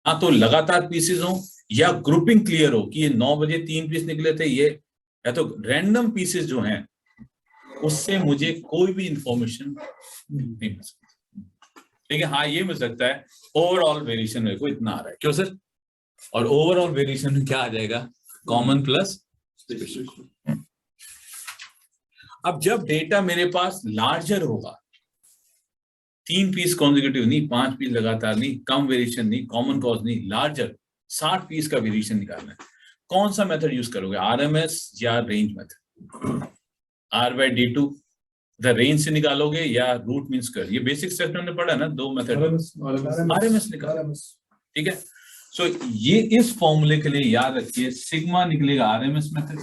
हाँ, तो लगातार पीसेस हो या ग्रुपिंग क्लियर हो कि ये 9 बजे 3 पीस निकले थे ये, या तो रैंडम पीसेस जो हैं उससे मुझे कोई भी इंफॉर्मेशन नहीं मिल सकती। लेकिन हाँ ये मिल सकता है ओवरऑल वेरिएशन मेरे को इतना आ रहा है, क्यों सर? और ओवरऑल वेरिएशन में क्या आ जाएगा? Common plus special. अब जब डेटा मेरे पास लार्जर होगा, 3 पीस कॉन्जिक्यूटिव नहीं, 5 पीस लगातार नहीं, कम वेरिएशन नहीं, कॉमन कॉज नहीं, लार्जर 60 पीस का वेरिएशन निकालना है, कौन सा मेथड यूज करोगे? आरएमएस या range method? R/D2 the range से निकालोगे या रूट मीन स्क्वायर? ये बेसिक स्टेप हमने पढ़ा ना, 2 मेथड। आरएमएस निकालो, ठीक है। सो ये इस फॉर्मूले के लिए याद रखिए, सिग्मा निकलेगा आरएमएस मेथड।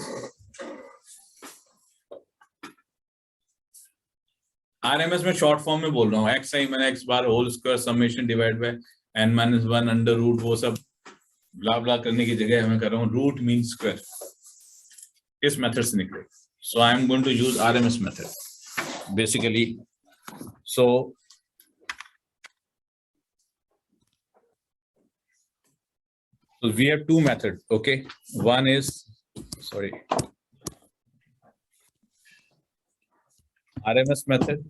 आरएमएस में शॉर्ट फॉर्म में बोल रहा हूँ, एक्स आई मैंने X bar whole square summation divide by n-1 under root, वो सब ब्ला ब्ला करने की जगह हमें कर रहा हूँ रूट मीन स्क्वायर, इस मेथड से निकले। So I am going to use RMS method basically. So we have two methods, okay? One is, sorry, RMS method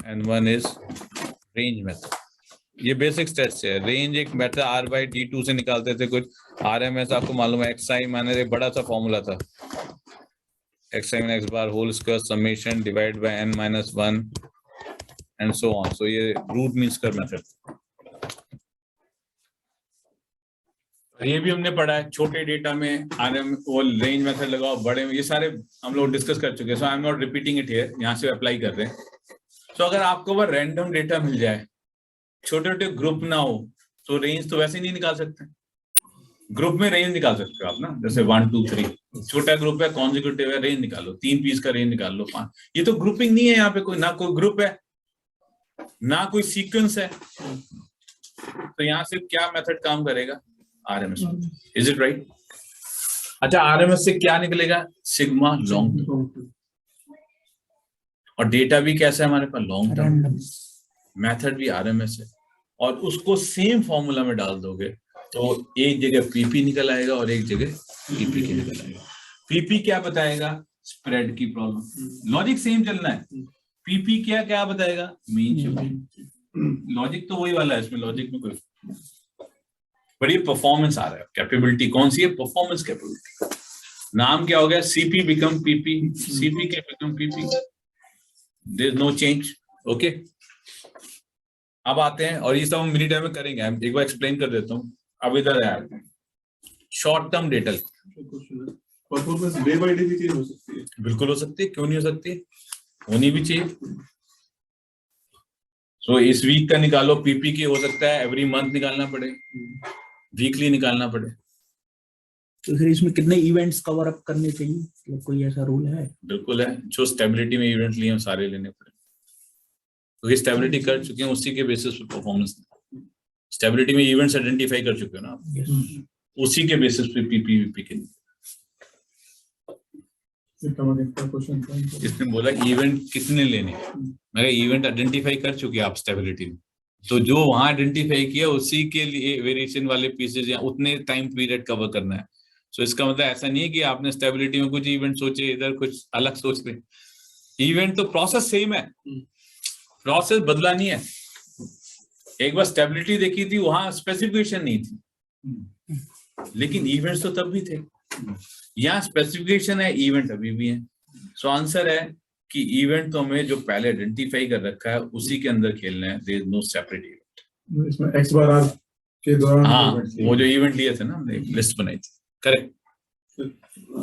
and one is range method. ये बेसिक स्टेप्स है। Range एक method R/D2 से निकालते थे कुछ, RMS आपको मालूम है XI माने एक बड़ा सा फॉर्मूला था, XI माने x bar whole square summation divide by n-1 and so on. So ये रूट मीन स्क्वायर मेथड, ये भी हमने पढ़ा है। छोटे डेटा में आरएम वो रेंज मेथड लगाओ, बड़े में, ये सारे हम लोग डिस्कस कर चुके हैं। So I am not repeating it here, यहाँ से अप्लाई कर रहे हैं। सो अगर आपको वो रैंडम डेटा मिल जाए, छोटे छोटे ग्रुप ना हो, तो रेंज तो वैसे ही नहीं निकाल सकते। ग्रुप में रेंज निकाल सकते हो आप ना, जैसे 1 2 3, छोटा ग्रुप है, कॉन्जिक्यूटिव है, रेंज निकालो, 3 पीस का रेंज निकाल लो, 5। ये तो ग्रुपिंग नहीं है, यहाँ पे कोई ना कोई ग्रुप है ना कोई सीक्वेंस है, तो यहाँ से क्या मेथड काम करेगा? आरएमएस। Is it right? अच्छा, आरएमएस से क्या निकलेगा? सिग्मा लॉन्ग टर्म, और डेटा भी कैसा है हमारे पास? Long term. मेथड भी आरएमएस है, और उसको सेम फॉर्मूला में डाल दोगे तो एक जगह पीपी निकल आएगा और एक जगह पीपी की निकल आएगा। पीपी क्या बताएगा? स्प्रेड की प्रॉब्लम। लॉजिक सेम चलना है। पीपी क्या क्या बताएगा? Mean shifting. लॉजिक तो वही वाला है, इसमें लॉजिक में कोई, बड़ी परफॉर्मेंस आ रहा है। कैपेबिलिटी कौन सी है? Performance capability. नाम क्या हो गया? सीपी बिकम पीपी, सीपी के become PP, there is no change. Okay, अब आते हैं, और ये सब हम मिनट में करेंगे, हम एक बार एक्सप्लेन कर देता हूँ। अब इधर है short term data. Performance day by day भी चेंज हो सकती है? बिल्कुल हो सकती है, क्यों नहीं हो सकती? होनी भी चाहिए। सो इस वीक का निकालो पीपी की, हो सकता है एवरी मंथ निकालना पड़े, वीकली निकालना पड़े। तो फिर इसमें कितने इवेंट्स कवर अप करने चाहिए, मतलब कोई ऐसा रूल है? बिल्कुल है, जो स्टेबिलिटी में इवेंट लिए हैं सारे लेने पड़े, क्योंकि स्टेबिलिटी कर चुके हैं, उसी के बेसिस पे परफॉर्मेंस। स्टेबिलिटी में इवेंट्स आइडेंटिफाई कर चुके हो ना आप, उसी के बेसिस पे पीपी वीपी के। इसने बोला इवेंट कितने लेने, मैं इवेंट आइडेंटिफाई कर चुके आप स्टेबिलिटी में, तो जो वहां आइडेंटिफाई किया उसी के लिए वेरिएशन वाले पीसेज या उतने टाइम पीरियड कवर करना है। सो इसका मतलब ऐसा नहीं है कि आपने स्टेबिलिटी में कुछ इवेंट सोचे, इधर कुछ अलग सोच ले। इवेंट तो प्रोसेस सेम है, प्रोसेस बदला नहीं है। एक बार स्टेबिलिटी देखी थी, वहां स्पेसिफिकेशन नहीं थी, लेकिन इवेंट्स तो तब भी थे। यहाँ स्पेसिफिकेशन है, इवेंट अभी भी है। सो आंसर है कि इवेंट तो हमें जो पहले आइडेंटिफाई कर रखा है उसी के अंदर खेलना है। There is no separate event. इसमें एक्स बार आर के दौरान हाँ, वो जो इवेंट लिए थे ना, हमने लिस्ट बनाई थी। करेक्ट।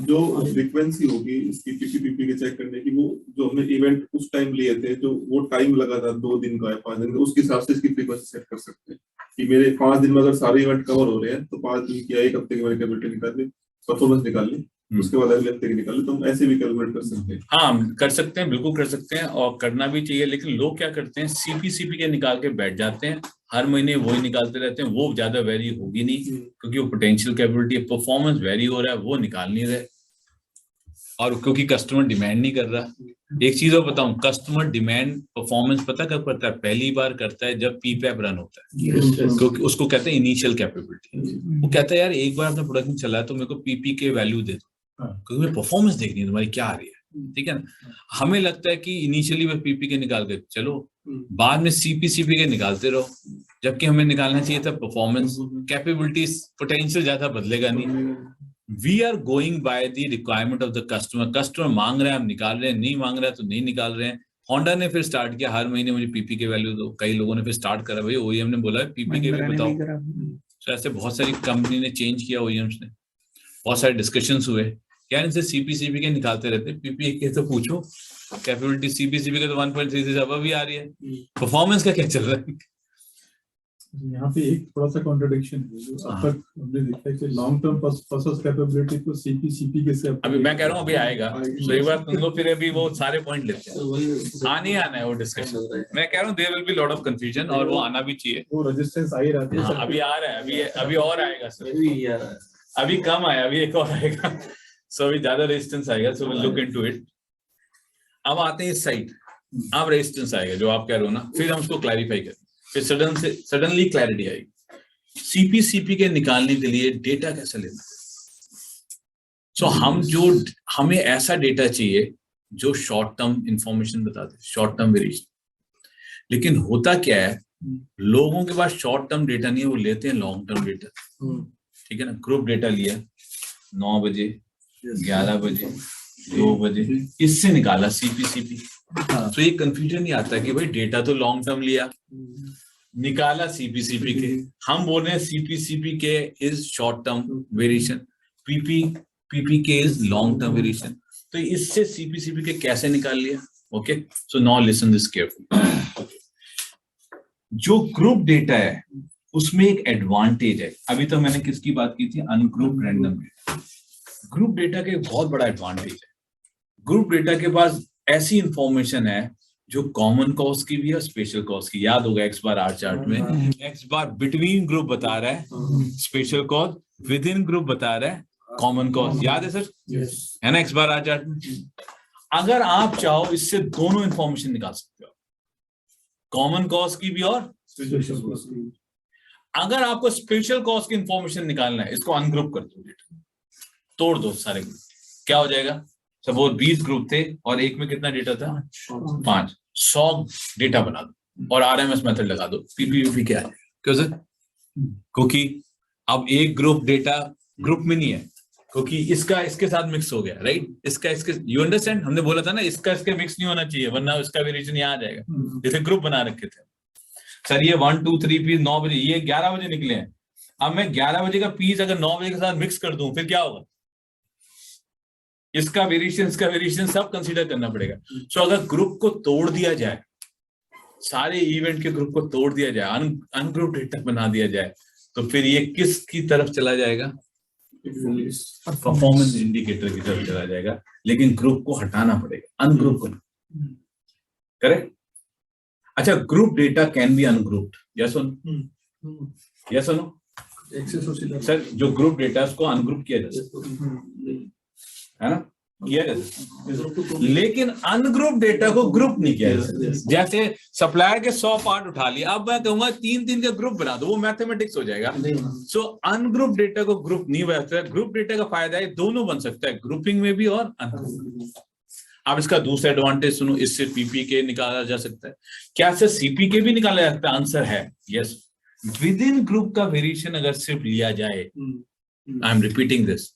जो फ्रीक्वेंसी होगी इसकी पीपी के चेक करने की, वो जो हमने इवेंट उस टाइम लिए थे, जो वो टाइम लगा था 2 दिन का या 5 दिन का, उसके हिसाब से इसकी फ्रीक्वेंसी सेट कर सकते हैं कि मेरे 5 दिन में अगर सारे इवेंट कवर हो रहे हैं तो 5 दिन की या 1 हफ्ते की मैंने कैपेबिलिटी निकाल ली, परफॉर्मेंस निकाल ली, उसके बाद अगले हफ्ते की निकाल ली। तो हम ऐसे भी कैलकुलेट कर सकते हैं। हाँ, कर सकते हैं, बिल्कुल कर सकते हैं, और करना भी चाहिए। लेकिन लोग क्या करते हैं, सीपी के निकाल के बैठ जाते हैं, हर महीने वही निकालते रहते हैं। वो ज्यादा वेरी होगी नहीं, क्योंकि वो पोटेंशियल कैपेबिलिटी, परफॉर्मेंस वेरी हो रहा है, वो निकाल नहीं रहे। और क्योंकि कस्टमर डिमांड नहीं कर रहा। एक चीज और बताऊं, कस्टमर डिमांड परफॉर्मेंस पता कब करता है? पहली बार करता है जब पीपैप रन होता है, क्योंकि उसको कहते हैं इनिशियल कैपेबिलिटी। वो कहता है यार एक बार अपना प्रोडक्शन चला है तो मेरे को पीपी के वैल्यू दे दो, क्योंकि मुझे परफॉर्मेंस देखनी है तुम्हारी क्या आ रही है, ठीक है ना। हमें लगता है कि इनिशियली मैं पीपी के निकाल के चलो, बाद में सीपी के निकालते रहो, जबकि हमें निकालना चाहिए था परफॉर्मेंस। कैपेबिलिटी पोटेंशियल ज्यादा बदलेगा नहीं। We are going by the requirement of the customer. Customer मांग रहे हैं, हम निकाल रहे हैं, नहीं मांग रहे हैं तो नहीं निकाल रहे हैं। होंडा ने फिर स्टार्ट किया, हर महीने मुझे पीपी के वैल्यू दो। कई लोगों ने फिर स्टार्ट करा, भाई ओईएम ने बोला पीपी के भी बताओ। तो ऐसे बहुत सारी कंपनी ने चेंज किया, ओईएम्स ने, बहुत सारे डिस्कशंस हुए। क्या इनसे सीपी के निकालते रहते, पीपी के तो पूछो। कैपेबिलिटी सीपी के तो 1.3 से अब भी आ रही है, परफॉर्मेंस का क्या चल रहा है? यहाँ पे एक थोड़ा सा कॉन्ट्रडिक्शन है जो अब तक हमने देखा है कि लॉन्ग टर्म प्रोसेस कैपेबिलिटी को सीपी के से अभी मैं कह रहा हूँ अभी आएगा, तो एक बार तुम लोग फिर अभी वो सारे पॉइंट लेते हैं, आने आना है वो डिस्कशन। मैं कह रहा हूँ there will be lot of confusion, और वो आना भी चाहिए। वो रेजिस्टेंस आ ही रहती है। अभी आ रहा है, अभी और आएगा सर, अभी कम आया, अभी एक और आएगा। सो अभी ज्यादा रेजिस्टेंस आएगा, so will look into it. अब आते हैं इस साइड, अब रेजिस्टेंस आएगा जो आप कह रहे हो ना, फिर हम उसको क्लैरिफाई करें, फिर सडनली क्लैरिटी आएगी। सीपी के निकालने के लिए डेटा कैसे लेना है? सो हमें ऐसा डेटा चाहिए जो शॉर्ट टर्म इंफॉर्मेशन बता दे, शॉर्ट टर्म वेरिएशन। लेकिन होता क्या है, लोगों के पास शॉर्ट टर्म डेटा नहीं है, वो लेते हैं लॉन्ग टर्म डेटा, ठीक है ना। ग्रुप डेटा लिया 9 बजे, 11 बजे, 2 बजे, इससे निकाला सीपी। तो ये कंफ्यूजन नहीं आता कि भाई डेटा तो लॉन्ग टर्म लिया, निकाला सीपी के। हम बोल रहे हैं सीपी के is short term variation, PP के इज लॉन्ग टर्म वेरिएशन। तो इससे सीपी के कैसे निकाल लिया? Okay, so now listen this carefully. जो ग्रुप डेटा है उसमें एक एडवांटेज है। अभी तो मैंने किसकी बात की थी? Ungroup random data. Group data के बहुत बड़ा एडवांटेज है। ग्रुप डेटा के पास ऐसी इंफॉर्मेशन है जो कॉमन कॉज की भी है, स्पेशल कॉज की। याद होगा एक्स बार आर चार्ट में, एक्स बार बिटवीन ग्रुप बता रहा है special cause, with in group बता रहा है कॉमन कॉज। याद है सर? है ना, एक्स बार आर चार्ट में। अगर आप चाहो इससे दोनों इंफॉर्मेशन निकाल सकते हो, कॉमन कॉज की भी और स्पेशल कॉज की। अगर आपको स्पेशल कॉज की इंफॉर्मेशन निकालना है, इसको अनग्रुप कर दो, डेटा तोड़ दो सारे ग्रुप, क्या हो जाएगा? सपोज 20 ग्रुप थे और एक में कितना डेटा था? 5। 100 डेटा बना दो और आरएमएस मेथड लगा दो, पीपीयूपी क्या है? क्यों सर? क्योंकि अब एक ग्रुप डेटा ग्रुप में नहीं है, क्योंकि इसका इसके साथ मिक्स हो गया, राइट? इसका इसके, यू अंडरस्टैंड? हमने बोला था ना इसका इसके मिक्स नहीं होना चाहिए, वरना इसका वेरिएशन यहाँ आ जाएगा। जैसे ग्रुप बना रखे थे सर, ये 1 2 3 पीस 9 बजे, ये 11 बजे निकले हैं। अब मैं 11 बजे का पीस अगर 9 बजे के साथ मिक्स कर दूं, फिर क्या होगा? इसका वेरिएशन सब कंसीडर करना पड़ेगा। सो अगर ग्रुप को तोड़ दिया जाए, सारे इवेंट के ग्रुप को तोड़ दिया जाए, अनग्रुप डेटा बना दिया जाए, तो फिर ये किसकी तरफ चला जाएगा? परफॉर्मेंस इंडिकेटर की तरफ चला जाएगा। लेकिन ग्रुप को हटाना पड़ेगा, अनग्रुप को। करेक्ट? अच्छा, group data can be ungrouped, yes और नो? यस और नो? सर, जो ग्रुप डेटा उसको अनग्रुप किया जा सकता है ना, किया जा सकता, लेकिन अनग्रुप डेटा को ग्रुप नहीं किया जा सकता। जैसे सप्लायर के 100 पार्ट उठा लिया, अब मैं कहूंगा 3 का ग्रुप बना दो, वो मैथमेटिक्स हो जाएगा। सो अनग्रुप डेटा को ग्रुप नहीं बना सकता। ग्रुप डेटा का फायदा है दोनों बन सकता है, ग्रुपिंग में भी और अनग्रुप। अब इसका दूसरा एडवांटेज सुनो, इससे पीपीके निकाला जा सकता है। क्या इससे सीपीके भी निकाला जा सकता है? आंसर है यस। विद इन ग्रुप का वेरिएशन अगर सिर्फ लिया जाए, I am repeating this,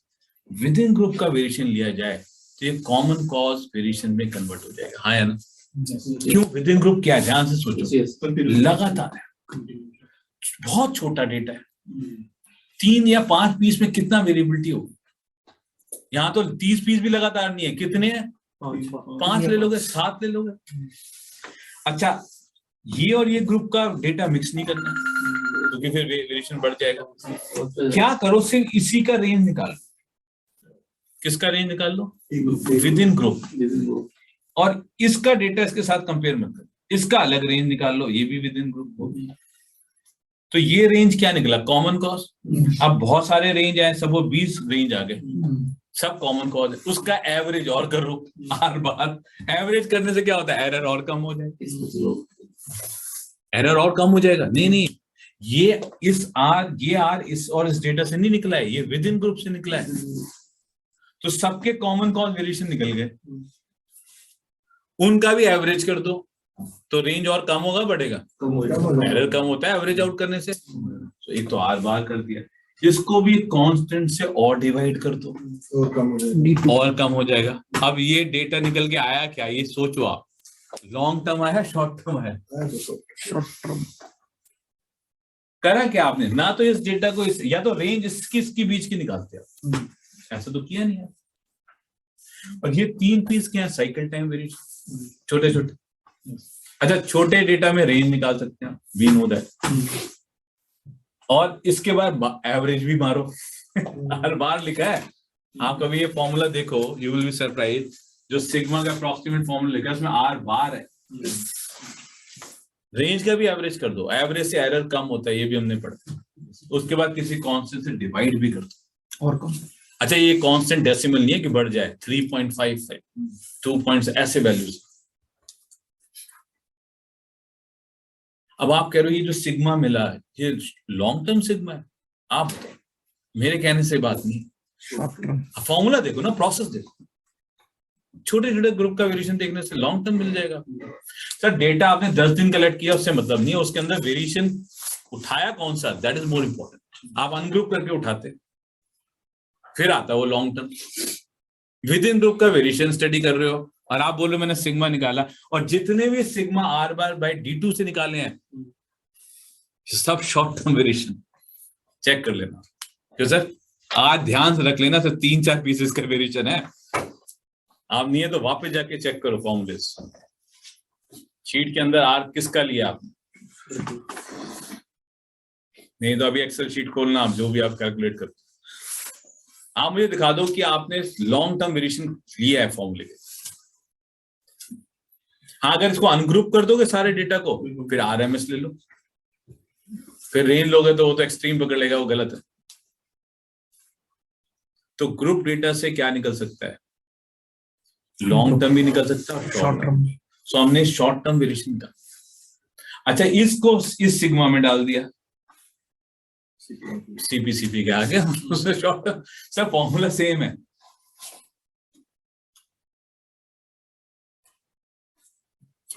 with in group का वेरिएशन लिया जाए तो ये कॉमन कॉज वेरिएशन में कन्वर्ट हो जाएगा। हाँ या ना? क्यों? विद इन ग्रुप क्या है? ध्यान से सोचो, लगातार है, बहुत छोटा डेटा है, 3 या 5 पीस में कितना वेरिएबिलिटी होगी? यहाँ तो 30 पीस भी लगातार नहीं है, कितने हैं? 5 ले लोगे, 7 ले लोगे। अच्छा, ये और ये ग्रुप का डेटा मिक्स नहीं करना, क्योंकि फिर वेरिएशन बढ़ जाएगा। क्या करो, सिर्फ इसी का रेंज निकाल। किसका रेंज निकाल लो? With in group. और इसका डेटा इसके साथ कंपेयर मत करो, इसका अलग रेंज निकाल लो, ये भी विद इन ग्रुप। तो ये रेंज क्या निकला? Common cause. अब बहुत सारे रेंज आए, सब वो 20 रेंज आ गए। सब कॉमन कॉज है, उसका एवरेज और करो आर बार। एवरेज करने से क्या होता है, एरर और कम हो जाएगा, एरर और कम हो जाएगा। नहीं नहीं, ये आर इस डेटा से नहीं निकला है, ये विद इन ग्रुप से निकला है। तो सबके कॉमन कॉज वेरिएशन निकल गए, उनका भी एवरेज कर दो तो रेंज और कम होगा बढ़ेगा, एरर कम होता है एवरेज आउट करने से। तो एक तो आर बार कर दिया, इसको भी कांस्टेंट से और डिवाइड कर दो और कम हो जाएगा। अब ये डेटा निकल के आया क्या, ये सोचो आप, लॉन्ग टर्म आया शॉर्ट टर्म आया? Short term. करा क्या आपने, ना तो इस डेटा को या तो रेंज इसकी बीच की निकालते हो, ऐसा तो किया नहीं है। और ये 3 पीस क्या है, साइकिल टाइम वेरिएशन, छोटे छोटे। अच्छा, छोटे डेटा में रेंज निकाल सकते हैं, वी नो दैट। और इसके बाद एवरेज भी मारो हर बार लिखा है। आप कभी ये फॉर्मूला देखो, यू विल बी सरप्राइज, जो सिग्मा का अप्रॉक्सीमेट फॉर्मूला लिखा है उसमें आर बार है। रेंज का भी एवरेज कर दो, एवरेज से एरर कम होता है, ये भी हमने पढ़ा। उसके बाद किसी कांस्टेंट से डिवाइड भी कर दो और कम। अच्छा, ये कांस्टेंट डेसिमल नहीं है कि बढ़ जाए, 3.5 है, 2 पॉइंट्स ऐसे वैल्यूज। अब आप कह रहे हो ये जो सिग्मा मिला है ये लॉन्ग टर्म सिग्मा है, आप मेरे कहने से बात नहीं, शॉर्ट टर्म। फॉर्मूला देखो ना, प्रोसेस देखो, छोटे छोटे ग्रुप का वेरिएशन देखने से लॉन्ग टर्म मिल जाएगा। सर डेटा आपने 10 दिन कलेक्ट किया उससे मतलब नहीं है, उसके अंदर वेरिएशन उठाया कौन सा, दैट इज मोर इंपॉर्टेंट। आप अनग्रुप करके उठाते फिर आता है वो long term. With in group का वेरिएशन स्टडी कर रहे हो और आप बोल रहे हो मैंने सिग्मा निकाला, और जितने भी sigma are bar bye D2 से निकाले हैं सब शॉर्ट टर्म वेरिएशन, चेक कर लेना। क्यों सर, आज ध्यान से रख लेना, सर 3-4 पीसेस का वेरिएशन है। आप नहीं है तो वापस जाके चेक करो फॉर्मूले, शीट के अंदर आर किसका लिया आपने, नहीं तो अभी एक्सेल शीट खोलना, आप जो भी आप कैलकुलेट करते, आप मुझे दिखा दो कि आपने लॉन्ग टर्म वेरिएशन लिया है फॉर्मूले के। हाँ, अगर इसको अनग्रुप कर दोगे सारे डेटा को, फिर आरएमएस ले लो, फिर रेंज लोगे तो वो तो एक्सट्रीम पकड़ लेगा, वो गलत है। तो ग्रुप डेटा से क्या निकल सकता है, लॉन्ग टर्म भी निकल सकता है, शॉर्ट टर्म। सो हमने शॉर्ट टर्म वेरिएशन का, अच्छा इसको इस सिग्मा में डाल दिया, सीपी के आगे उसमें शॉर्ट टर्म, सब फॉर्मूला सेम है।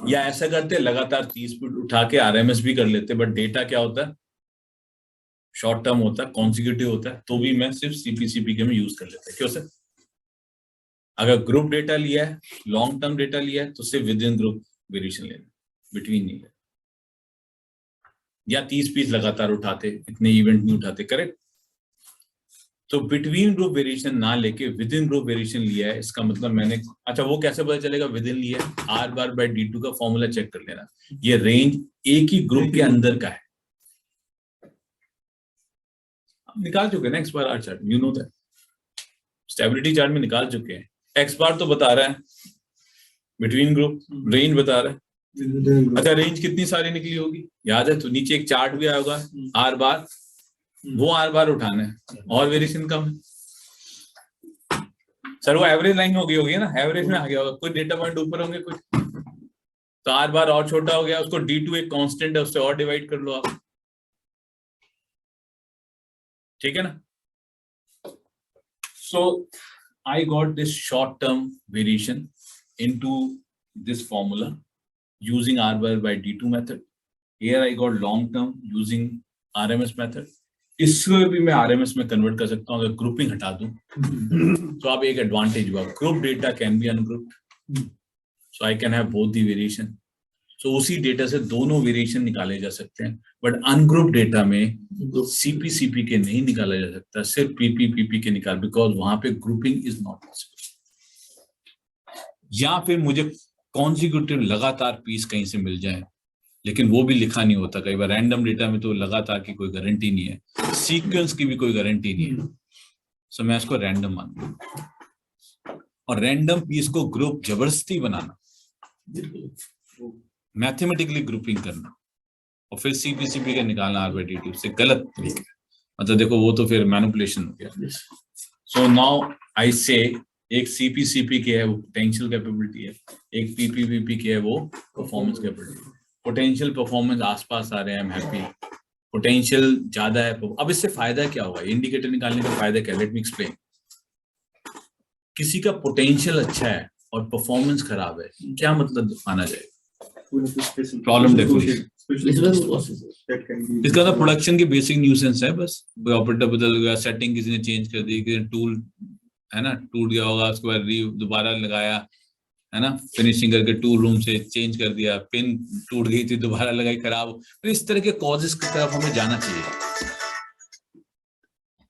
या ऐसा करते लगातार 30 फुट उठा के आरएमएस भी कर लेते, बट डेटा क्या होता है, शॉर्ट टर्म होता है, कॉन्सिक्यूटिव होता है, तो भी मैं सिर्फ सीपी के में यूज कर लेता है। क्यों सर, अगर ग्रुप डेटा लिया है, लॉन्ग टर्म डेटा लिया है, तो सिर्फ विद इन ग्रुप वेरिएशन लेना, बिटवीन नहीं लेना। या 30 पीस लगातार उठाते, इतने इवेंट नहीं उठाते, करेक्ट। तो बिटवीन ग्रुप वेरिएशन ना लेके विद इन ग्रुप वेरिएशन लिया है, इसका मतलब मैंने, अच्छा वो कैसे पता चलेगा विद इन लिया है, आर बार बाय D2 का फॉर्मूला चेक कर लेना, ये रेंज एक ही ग्रुप के अंदर का है। निकाल चुके हैं ना X bar R chart, you know that, stability chart में निकाल चुके हैं। एक्स बार तो बता रहा है बिटवीन ग्रुप, रेंज बता रहा है। अच्छा रेंज कितनी सारी निकली होगी याद है, तो नीचे एक चार्ट भी आया होगा आर बार, वो आर बार उठाना है और वेरिएशन कम है। सर वो एवरेज लाइन हो गई होगी ना, एवरेज में आ गया होगा, कुछ डेटा पॉइंट ऊपर होंगे कुछ, तो आर बार और छोटा हो गया, उसको D2 एक कांस्टेंट है उससे और डिवाइड कर लो आप, ठीक है ना। सो I got this short term variation into this formula using R bar by D2 method. Here I got long term using RMS method. इसको भी मैं RMS में कन्वर्ट कर सकता हूँ अगर ग्रुपिंग हटा दूं, तो आप एक एडवांटेज हुआ, group data can be ungrouped, so I can have both the variation. So उसी डेटा से दोनों वेरिएशन निकाले जा सकते हैं, बट अनग्रुप डेटा में सीपी के नहीं निकाला जा सकता, सिर्फ पीपी के निकाल, बिकॉज वहां पे ग्रुपिंग इज नॉट पॉसिबल। या फिर मुझे कॉन्सिक्यूटिव लगातार पीस कहीं से मिल जाए, लेकिन वो भी लिखा नहीं होता, कई बार रैंडम डेटा में तो लगातार की कोई गारंटी नहीं है, सीक्वेंस की भी कोई गारंटी नहीं है, सो मैं इसको रैंडम मानूंगा। और रैंडम पीस को ग्रुप जबरदस्ती बनाना, मैथमेटिकली ग्रुपिंग करना और फिर सीपी का निकालना R/D2 से गलत तरीका है, मतलब देखो वो तो फिर मैनिपुलेशन हो गया। सो नाउ आई से एक CPCP के है वो पोटेंशियल कैपेबिलिटी है, एक PPPP के है वो परफॉर्मेंस कैपेबिलिटी। पोटेंशियल परफॉर्मेंस आसपास आ रहे हैं, आई एम हैप्पी। पोटेंशियल ज्यादा है, अब इससे फायदा क्या होगा, इंडिकेटर निकालने का फायदा क्या है, लेट मी एक्सप्लेन। किसी का पोटेंशियल अच्छा है और परफॉर्मेंस खराब है, क्या मतलब माना जाएगा? प्रॉब्लम डेफिनेशन इसका तो प्रोडक्शन की बेसिक न्यूसेंस है, बस ऑपरेटर बदल गया, सेटिंग किसी ने चेंज कर दी, किसी टूल है ना टूट गया होगा, उसके बाद दोबारा लगाया है ना, फिनिशिंग करके टूल रूम से चेंज कर दिया, पिन टूट गई थी दोबारा लगाई, खराब हो, तो इस तरह के कॉजेस की तरफ हमें जाना चाहिए।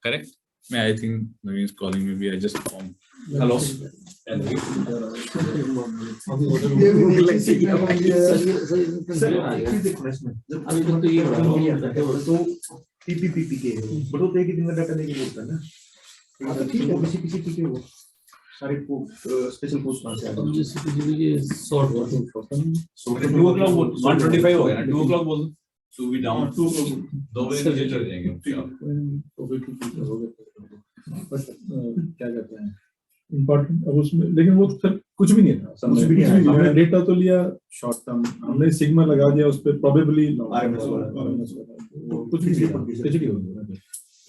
करेक्ट? मैं I think Naveen is calling me, I just form hello PPPP के बड़ो तो एक ही दिन का डाटा लेके बोलता है ना, तो ठीक है पीसीपीसीपी के वो सारे स्पेशल पोस्ट कहां से आ गए? सीपीसीपी के शॉर्ट 2 o'clock 125 हो गया ना, 2 o'clock बोल टू बी डाउन, 2 o'clock 2 बजे नीचे चले जाएंगे। तो फिर हो गया, बट क्या कहते हैं इम्पोर्टेंट अब उसमें, लेकिन वो सर कुछ भी नहीं था, कुछ भी नहीं, हमने डेटा तो लिया शॉर्ट टर्म, हमने सिग्मा लगा दिया उस पर, प्रोबेबली आरएमएस कुछ भी एचडी हो गया।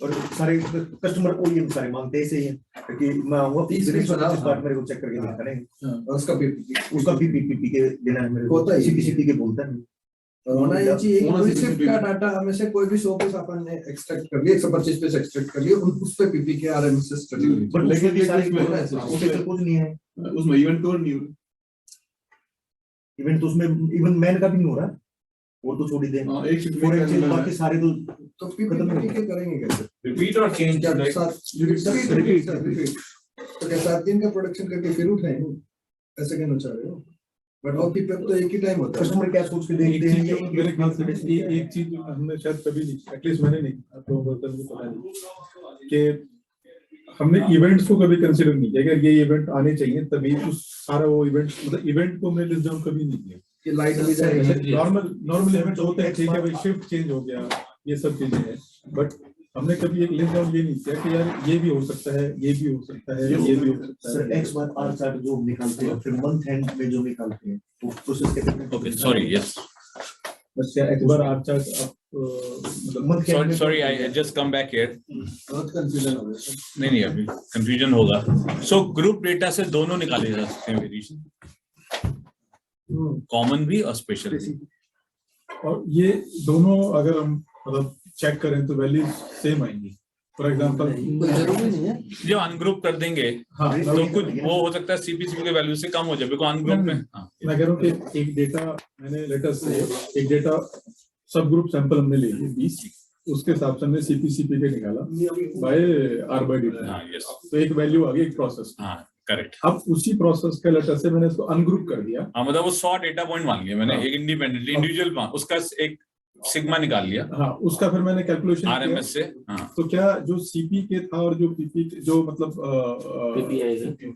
और सारे कस्टमर को ये सारे मांगते ऐसे ही हैं कि मैं आऊंगा 30 बार मेरे को चेक करके देना है, और उसका पीपीपी के देना है मेरे को, सीपीसीपी के बोलता है होना ये चाहिए कि कोई शिफ्ट का डाटा हमें से कोई भी 100 पीस अपन ने एक्सट्रैक्ट कर लिया, 125 पीस एक्सट्रैक्ट कर लिया, उस पे पीपी के आरएमएस से स्टडी हुई, बट लेकिन ये सारे उसमें कुछ नहीं है, उसमें इवेंट कवर नहीं हो रहा, इवेंट तो उसमें इवन मैन का भी नहीं हो रहा, वो तो छोड़ ही दे। एक शिफ्ट फॉर एक्चुअली बाकी सारे तो पीपीपी के करेंगे कैसे? रिपीट और चेंज क्या रिपीट तो क्या 7 दिन का प्रोडक्शन करके फिर उठाएंगे, ऐसे कहना चाह रहे हो? बट और पीपीपी तो एक ही टाइम होता है, कस्टमर क्या सोच के देखते हैं ये मेरे ख्याल से एक चीज हमने शायद कभी नहीं, एटलीस्ट मैंने नहीं, आपको बर्तन को पता नहीं कि हमने इवेंट्स को कभी कंसीडर नहीं किया, अगर ये इवेंट आने चाहिए तभी उस सारा वो इवेंट, मतलब इवेंट को हमने लिस्ट डाउन कभी नहीं किया कि लाइट भी जाएगी। नॉर्मल इवेंट होते हैं, ठीक है भाई, शिफ्ट चेंज हो गया, ये सब चीजें हैं, बट हमने कभी एक लिस्ट डाउन ये नहीं किया कि यार ये भी हो सकता है, ये भी हो सकता है, ये भी हो सकता है। Sir X bar R chart जो निकालते हैं फिर मंथ एंड में जो निकालते हैं तो प्रोसेस कैसे? ओके सॉरी यस बस क्या एक बार आर चार्ट मतलब month sorry sorry I just come back here, बहुत कंफ्यूजन हो गया। नहीं अभी कंफ्यूजन होगा। सो ग्रुप डेटा से दोनों निकाले जा सकते हैं वेरिएशन, कॉमन भी और स्पेशल भी। और ये दोनों अगर हम मतलब चेक करें तो वैल्यू सेम आएंगी। फॉर एग्जांपल जरूरी नहीं है जो अनग्रुप कर देंगे हाँ तो कुछ वो हो सकता है सीपीसीपी के वैल्यू से कम हो जाए, बिकॉज़ अनग्रुप में मैं कह रहा हूँ कि एक डेटा मैंने लेटर से एक डेटा सब ग्रुप सैंपल हमने ले लिए 20, उसके हिसाब से हमने सीपीसीपी के निकाला बाय आर बाय डेटा, हाँ यस तो एक वैल्यू आ गई एक प्रोसेस। हाँ करेक्ट। अब उसी प्रोसेस के लेटर से मैंने इसको अनग्रुप कर दिया। हाँ मतलब वो 100 डेटा पॉइंट मान लिया मैंने, एक इंडिपेंडेंटली इंडिविजुअल उसका एक सिग्मा निकाल लिया हाँ उसका फिर मैंने कैलकुलेशन आरएमएस से। हाँ तो क्या जो सीपी के था और जो पीपी जो मतलब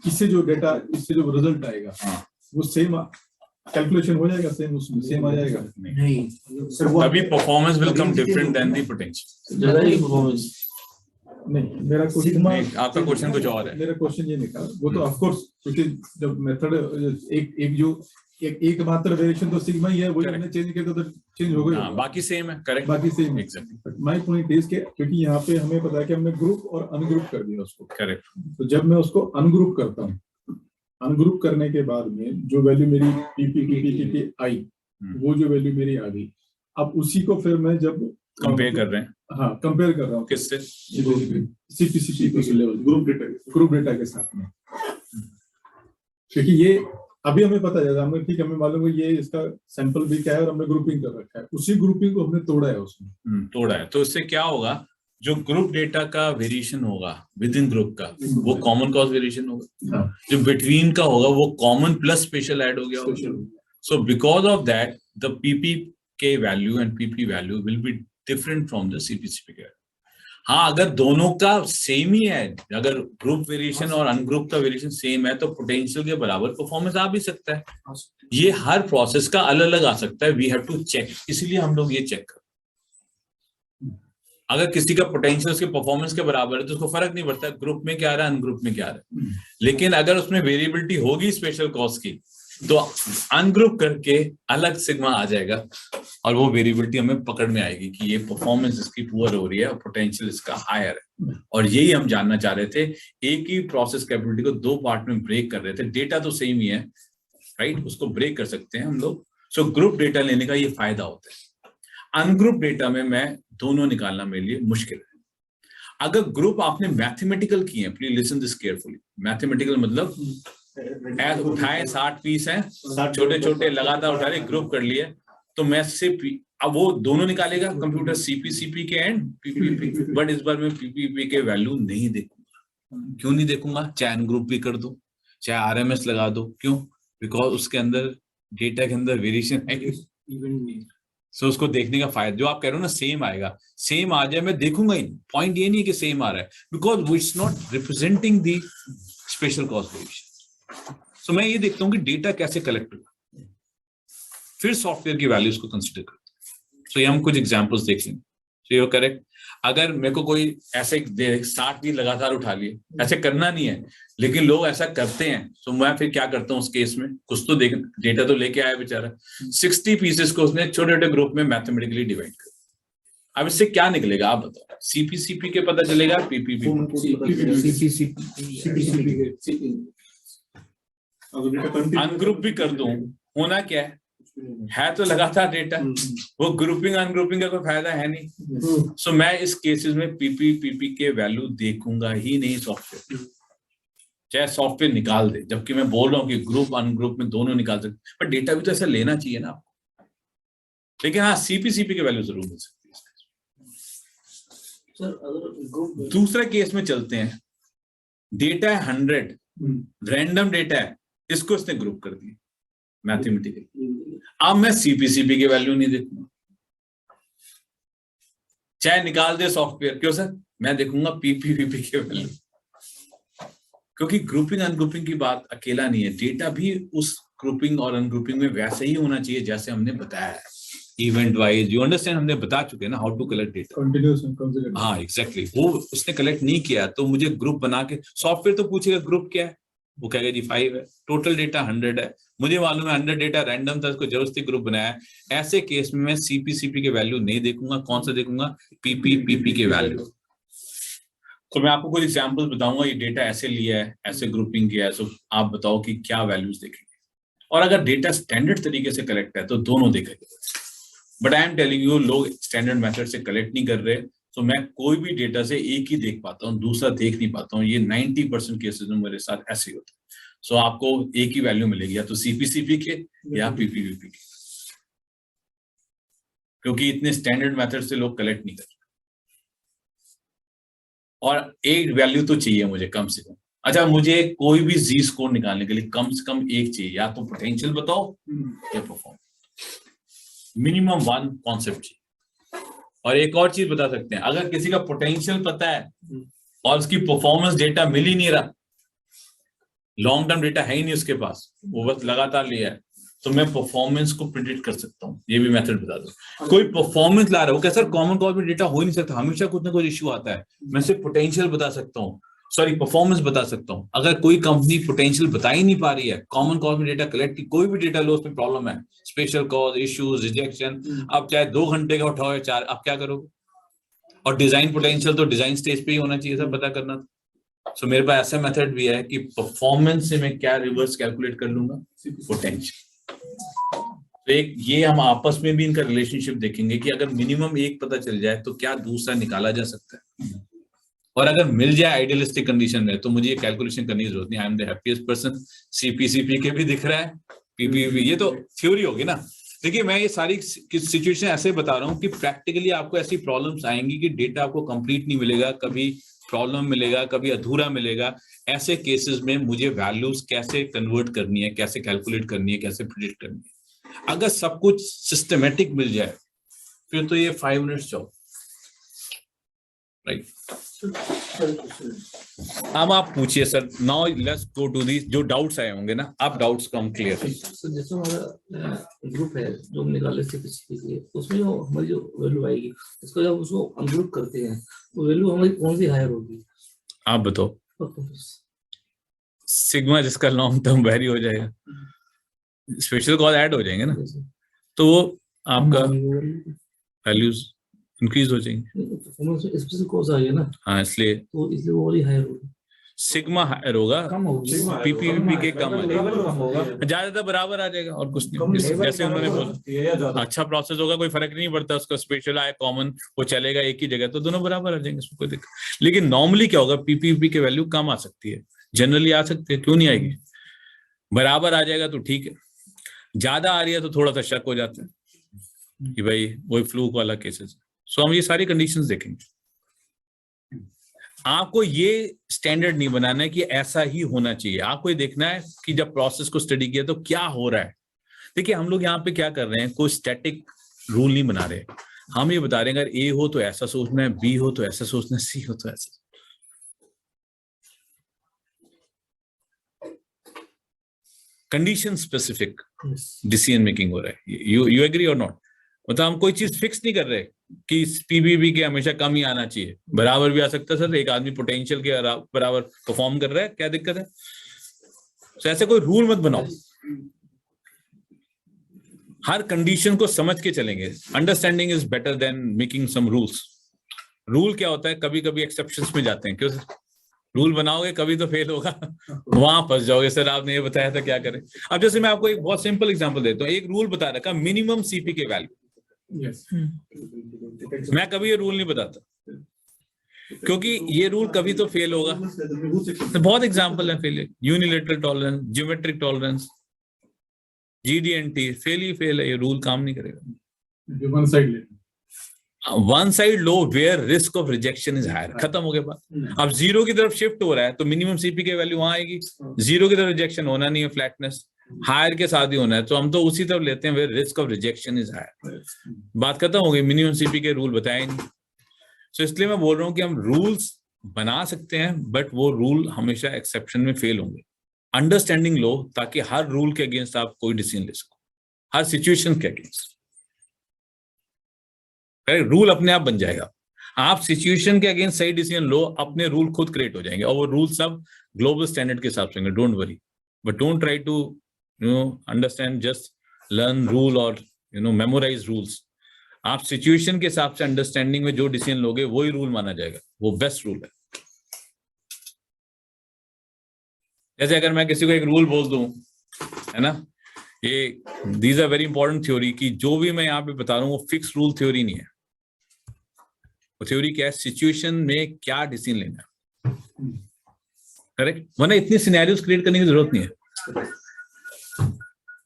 इससे जो डेटा इससे जो रिजल्ट आएगा हाँ वो सेम कैलकुलेशन हो जाएगा, सेम उसमें सेम आ जाएगा। नहीं सर वो अभी performance will come different than the potential. ज्यादा ही परफॉर्मेंस नहीं मेरा क्वेश्चन सिग्मा आपका क्वेश्चन कुछ और है। मेरा क्वेश्चन ये नहीं था, वो तो ऑफ कोर्स क्योंकि जब मेथड एक जो एक मात्र वेरिएशन तो सिग्मा ही है, वो हमने चेंज किया तो चेंज हो गया, हाँ बाकी सेम है करेक्ट बाकी same exactly my point is के क्योंकि यहाँ पे हमें पता है कि हमने ग्रुप और अनग्रुप कर दिया उसको, करेक्ट। तो जब मैं उसको अनग्रुप करता हूँ, अनग्रुप करने के बाद में जो वैल्यू मेरी पीपी आई वो जो वैल्यू मेरी आ गई, अब उसी को फिर मैं जब कंपेयर कर रहे हैं हाँ कंपेयर कर रहा हूँ किससे? सीपीसीपी के लेवल ग्रुप डेटा के साथ में, क्योंकि ये अभी हमें पता है हमें ठीक हमें मालूम है ये इसका सैंपल भी क्या है और हमने ग्रुपिंग कर रखा है, उसी ग्रुपिंग को हमने तोड़ा है उसमें तोड़ा है। तो इससे क्या होगा, जो ग्रुप डेटा का वेरिएशन होगा विद इन ग्रुप का वो कॉमन कॉज वेरिएशन होगा, जो बिटवीन का होगा वो कॉमन प्लस स्पेशल ऐड हो गया होगा। So because of that the PP के value and PP value will be different from the CPCP के। हाँ अगर दोनों का सेम ही है, अगर ग्रुप वेरिएशन और अनग्रुप का वेरिएशन सेम है तो पोटेंशियल के बराबर परफॉर्मेंस आ भी सकता है। ये हर प्रोसेस का अलग अलग आ सकता है, वी हैव टू चेक, इसलिए हम लोग ये चेक कर अगर किसी का पोटेंशियल उसके परफॉर्मेंस के बराबर है तो उसको फर्क नहीं पड़ता ग्रुप में क्या आ रहा है अनग्रुप में क्या आ रहा है। लेकिन अगर उसमें वेरिएबिलिटी होगी स्पेशल कॉज की तो अनग्रुप करके अलग सिग्मा आ जाएगा और वो वेरिएबिलिटी हमें पकड़ में आएगी कि ये परफॉर्मेंस इसकी पुअर हो रही है और पोटेंशियल इसका हायर है। और यही हम जानना चाह रहे थे, एक ही प्रोसेस कैपेबिलिटी को दो पार्ट में ब्रेक कर रहे थे, डेटा तो सेम ही है राइट, उसको ब्रेक कर सकते हैं हम लोग। सो ग्रुप डेटा लेने का ये फायदा होता है। अनग्रुप डेटा में मैं दोनों निकालना मेरे लिए मुश्किल है। अगर ग्रुप आपने मैथमेटिकल किए हैं, please listen this carefully, mathematical मतलब उठाए 60 पीस हैं, छोटे छोटे लगातार उठा रहे, ग्रुप कर लिए, तो मैं सिर्फ अब वो दोनों निकालेगा कंप्यूटर, सीपी के एंड पीपीपी, बट इस बार मैं पीपीपी के वैल्यू नहीं देखूंगा। क्यों नहीं देखूंगा? चाहे अनग्रुप भी कर दो, चाहे आरएमएस लगा दो, क्यों? बिकॉज उसके अंदर डेटा के अंदर वेरिएशन है। सो उसको देखने का फायदा, जो आप कह रहे हो ना सेम आएगा, सेम आ जाए मैं देखूंगा ही। पॉइंट ये नहीं है कि सेम आ रहा है, because it's not representing the special cause variation. So मैं ये देखता हूँ कि डेटा कैसे कलेक्ट हुआ, फिर सॉफ्टवेयर की वैल्यूज को कंसिडर करते हैं। सो ये हम कुछ एग्जांपल्स देख लेंगे। सो ये करेक्ट, अगर मेरे को कोई ऐसे 60 भी लगातार उठा लिए, ऐसे करना नहीं है लेकिन लोग ऐसा करते हैं, तो मैं फिर क्या करता हूँ उस केस में, कुछ तो देख, डेटा तो लेके आया बेचारा, 60 पीसेस को उसने छोटे छोटे ग्रुप में मैथमेटिकली डिवाइड कर। अब इससे क्या निकलेगा आप बताओ? सीपी के पता चलेगा, पीपीपी अनग्रुप भी कर दूं, होना क्या है तो लगातार डेटा, वो ग्रुपिंग अनग्रुपिंग का कोई फायदा है नहीं। सो मैं इस केसेस में पीपी के वैल्यू देखूंगा ही नहीं सॉफ्टवेयर, चाहे सॉफ्टवेयर निकाल दे, जबकि मैं बोल रहा हूँ कि ग्रुप अनग्रुप में दोनों निकाल सकते, पर डेटा भी तो ऐसा लेना चाहिए ना आपको। लेकिन हाँ सीपी के वैल्यू जरूर मिल सकती है। दूसरा केस में चलते हैं, डेटा है 100, रैंडम डेटा है, इसको इसने ग्रुप कर दिया मैथमेटिकली। अब मैं सीपी के वैल्यू नहीं देखूंगा, चाहे निकाल दे सॉफ्टवेयर, क्यों सर? मैं देखूंगा पीपी के वैल्यू, क्योंकि ग्रुपिंग अनग्रुपिंग की बात अकेला नहीं है, डेटा भी उस ग्रुपिंग और अनग्रुपिंग में वैसे ही होना चाहिए जैसे हमने बताया है, इवेंट वाइज। यू अंडरस्टैंड, हमने बता चुके हैं ना how to collect data continuous. हाँ एग्जैक्टली, वो उसने कलेक्ट नहीं किया तो मुझे ग्रुप बना के, सॉफ्टवेयर तो पूछेगा ग्रुप क्या है, वो कहेगा जी 5 है, टोटल डेटा 100 है, मुझे मालूम है 100 डेटा रैंडम था, उसको जबरदस्ती ग्रुप बनाया है। ऐसे केस में मैं सीपी के वैल्यू नहीं देखूंगा, कौन सा देखूंगा? पीपी के वैल्यू। तो मैं आपको कुछ एग्जांपल्स बताऊंगा, ये डेटा ऐसे लिया है, ऐसे ग्रुपिंग किया है, सो आप बताओ कि क्या वैल्यूज देखेंगे। और अगर डेटा स्टैंडर्ड तरीके से कलेक्ट है तो दोनों देखेंगे, but I am telling you लोग स्टैंडर्ड मेथड से कलेक्ट नहीं कर रहे, तो मैं कोई भी डेटा से एक ही देख पाता हूँ, दूसरा देख नहीं पाता हूँ। ये 90% केसेस में मेरे साथ ऐसे ही होता है। सो आपको एक ही वैल्यू मिलेगी, या तो सीपी के या पीपीपी के, क्योंकि इतने स्टैंडर्ड मेथड से लोग कलेक्ट नहीं कर रहे। और एक वैल्यू तो चाहिए मुझे कम से कम। अच्छा, मुझे कोई भी जी स्कोर निकालने के लिए कम से कम एक चाहिए, या तो पोटेंशियल बताओ या परफॉर्मेंस, मिनिमम 1 कॉन्सेप्ट चाहिए। और एक और चीज बता सकते हैं, अगर किसी का पोटेंशियल पता है और उसकी परफॉर्मेंस डेटा मिल ही नहीं रहा, लॉन्ग टर्म डेटा है ही नहीं उसके पास, वो बस लगातार लिया है, तो मैं परफॉर्मेंस को प्रिडिक्ट कर सकता हूँ। ये भी मेथड बता दो। कोई परफॉर्मेंस ला रहा है, वो कैसा कॉमन कॉज में डेटा हो ही नहीं सकता, हमेशा कुछ ना कुछ इश्यू आता है। मैं सिर्फ पोटेंशियल बता सकता हूँ, सॉरी परफॉर्मेंस बता सकता हूँ। अगर कोई कंपनी पोटेंशियल बता ही नहीं पा रही है, कॉमन कॉज में डेटा कलेक्ट, कोई भी डेटा लो उसमें प्रॉब्लम है, स्पेशल कॉज, इश्यूज, रिजेक्शन, अब चाहे 2 घंटे का उठाओ या 4, आप क्या करोगे? और डिजाइन पोटेंशियल तो डिजाइन स्टेज पे ही होना चाहिए, सब पता करना था। सो मेरे पास ऐसा मेथड भी है कि परफॉर्मेंस से मैं क्या रिवर्स कैलकुलेट कर लूंगा, पोटेंशियल। तो एक ये हम आपस में भी इनका रिलेशनशिप देखेंगे कि अगर मिनिमम एक पता चल जाए तो क्या दूसरा निकाला जा सकता है, और अगर मिल जाए आइडियलिस्टिक कंडीशन में तो मुझे ये कैलकुलेशन करने की जरूरत नहीं। I am the happiest person. CP के भी दिख रहा है, पीपीपी, ये तो थ्योरी होगी ना। देखिए मैं ये सारी सिचुएशन ऐसे बता रहा हूँ कि प्रैक्टिकली आपको ऐसी प्रॉब्लम्स आएंगी कि डेटा आपको कंप्लीट नहीं मिलेगा, कभी प्रॉब्लम मिलेगा, कभी अधूरा मिलेगा। ऐसे केसेस में मुझे वैल्यूज कैसे कन्वर्ट करनी है, कैसे कैलकुलेट करनी है, कैसे प्रिडिक्ट करनी है, अगर सब कुछ सिस्टमेटिक मिल जाए फिर तो ये 5 मिनट्स जॉब, राइट। अब आप पूछिए sir, now let's go to the जो डाउट्स आए होंगे ना, आप डाउट्स कम क्लियर करिए। सर जैसे हमारा ग्रुप है जो हम निकाले थे, उसमें जो हमारी जो वैल्यू आएगी, इसको जब उसको अनग्रुप करते हैं तो वैल्यू हमारी कौन सी हायर होगी? आप बताओ। सिग्मा जिसका लॉन्ग टर्म वेरी हो जाएगा, स्पेशल कॉल ऐड हो जाएंगे ना, तो वो आपका वैल्यूज इंक्रीज हो जाएंगे। स्पेशल कॉस्ट आ गया ना, हाँ, इसलिए तो इसलिए वो वाली हायर होगी, सिग्मा हायर होगा, कम होगी। पीपीवीपी के कम आ जाएगा, कम होगा। ज्यादातर बराबर आ जाएगा और कुछ नहीं। जैसे उन्होंने बोला अच्छा प्रोसेस होगा, कोई फर्क नहीं पड़ता, उसका स्पेशल आए कॉमन वो चलेगा एक ही जगह, तो दोनों बराबर आ जाएंगे, उसमें कोई दिक्कत। लेकिन नॉर्मली क्या होगा, पीपीवीपी के वैल्यू कम आ सकती है, जनरली आ सकती है, क्यों नहीं आएगी? बराबर आ जाएगा तो ठीक है, ज्यादा आ रही है तो थोड़ा सा शक हो जाता है कि भाई वही फ्लूक वाला केसेस। सो हम ये सारी कंडीशंस देखेंगे। आपको ये स्टैंडर्ड नहीं बनाना है कि ऐसा ही होना चाहिए, आपको ये देखना है कि जब प्रोसेस को स्टडी किया तो क्या हो रहा है। देखिए हम लोग यहाँ पे क्या कर रहे हैं, कोई स्टैटिक रूल नहीं बना रहे, हम ये बता रहे हैं अगर ए हो तो ऐसा सोचना है, बी हो तो ऐसा सोचना है, सी हो तो ऐसा। कंडीशन स्पेसिफिक डिसीजन मेकिंग हो रहा है। यू एग्री और नॉट? मतलब हम कोई चीज फिक्स नहीं कर रहे कि पीबीबी के हमेशा कम ही आना चाहिए, बराबर भी आ सकता है। सर एक आदमी पोटेंशियल के बराबर परफॉर्म कर रहा है, क्या दिक्कत है? तो ऐसे कोई रूल मत बनाओ, हर कंडीशन को समझ के चलेंगे। Understanding is better than making some rules. Rule क्या होता है, कभी कभी एक्सेप्शंस में जाते हैं। क्यों सर? रूल बनाओगे कभी तो फेल होगा, वहां फंस जाओगे, सर आपने ये बताया था क्या करें। अब जैसे मैं आपको एक बहुत सिंपल एग्जांपल देता हूँ, एक रूल बता रखा मिनिमम सीपी के वैल्यू, मैं कभी ये रूल नहीं बताता क्योंकि ये रूल कभी तो फेल होगा। तो बहुत एग्जांपल है failure, unilateral tolerance, geometric tolerance, GDNT, fail ही फेल है, ये रूल काम नहीं करेगा। One side low where risk of rejection is higher, खत्म हो गया बात। अब जीरो की तरफ शिफ्ट हो रहा है तो मिनिमम सीपी के वैल्यू वहां आएगी। जीरो की तरफ रिजेक्शन होना नहीं है, फ्लैटनेस हायर के साथ ही होना है, तो हम तो उसी तरफ लेते हैं where risk of rejection is higher. बात खत्म हो गई, मिनिमम सीपी के रूल बताए नहीं। तो इसलिए मैं बोल रहा हूँ कि हम रूल्स बना सकते हैं बट वो रूल हमेशा एक्सेप्शन में फेल होंगे। अंडरस्टैंडिंग लो ताकि हर रूल के अगेंस्ट आप कोई डिसीजन ले सको, हर सिचुएशन के अगेंस्ट। रूल अपने आप बन जाएगा, आप सिचुएशन के अगेंस्ट सही डिसीजन लो, अपने रूल खुद क्रिएट हो जाएंगे और वो रूल सब ग्लोबल स्टैंडर्ड के हिसाब से होंगे। Don't worry, but don't try to understand, just learn rule और मेमोराइज रूल्स। आप सिचुएशन के हिसाब से अंडरस्टैंडिंग में जो डिसीजन लोगे वही रूल माना जाएगा, वो बेस्ट रूल है। जैसे अगर मैं किसी को एक रूल बोल दूं, है ना, ये these are very important theory, कि जो भी मैं यहाँ पे बता रहा हूँ वो फिक्स रूल थ्योरी नहीं है। वो थ्योरी क्या है, सिचुएशन में क्या डिसीजन लेना है, करेक्ट? वरना इतनी सिनेरियोस क्रिएट करने की जरूरत नहीं है।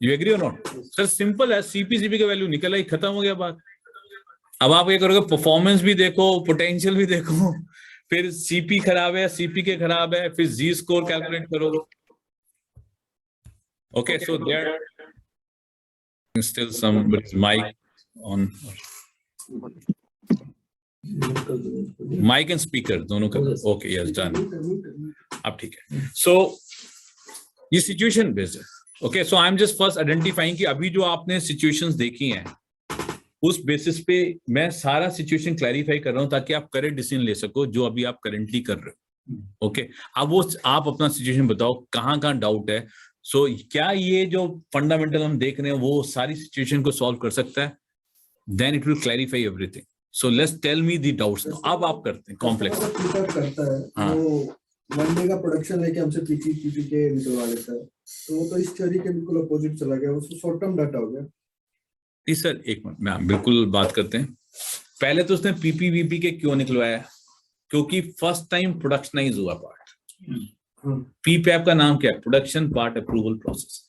यू एग्री और नॉट? सर सिंपल है, सीपी का वैल्यू निकल आई, खत्म हो गया बात। अब आप ये करोगे, परफॉर्मेंस भी देखो, पोटेंशियल भी देखो, फिर सीपी खराब है, सीपी के खराब है, फिर जी स्कोर कैलकुलेट करोगे। Okay, so there still somebody's mic on, mic and speaker दोनों का। ओके, यस, डन, अब ठीक है। सो ये सिचुएशन बेस्ड है। Okay, so I am just first identifying कि अभी जो आपने सिचुएशंस देखी हैं उस बेसिस पे मैं सारा सिचुएशन क्लैरिफाई कर रहा हूं ताकि आप करेक्ट डिसीजन ले सको जो अभी आप करेंटली कर रहे हो। ओके, अब वो आप अपना सिचुएशन बताओ, कहाँ कहाँ डाउट है। सो क्या ये जो फंडामेंटल हम देख रहे हैं वो सारी सिचुएशन को सॉल्व कर सकता है? Then it will clarify everything. So let's tell me the doubts. अब आप करते हैं कॉम्प्लेक्स करता है। हाँ। वो मंडे का प्रोडक्शन लेके हमसे पीपी के निकलवा लेता है, तो वो तो इस थ्योरी के बिल्कुल अपोजिट चला गया, उसको शॉर्ट टर्म डाटा हो गया। जी सर, एक मिनट में बिल्कुल बात करते हैं। पहले तो उसने पीपीवीपी के क्यों निकलवाया? क्योंकि फर्स्ट टाइम प्रोडक्शनाइज हुआ पार्ट। पीपैप का नाम क्या है? Production part approval process.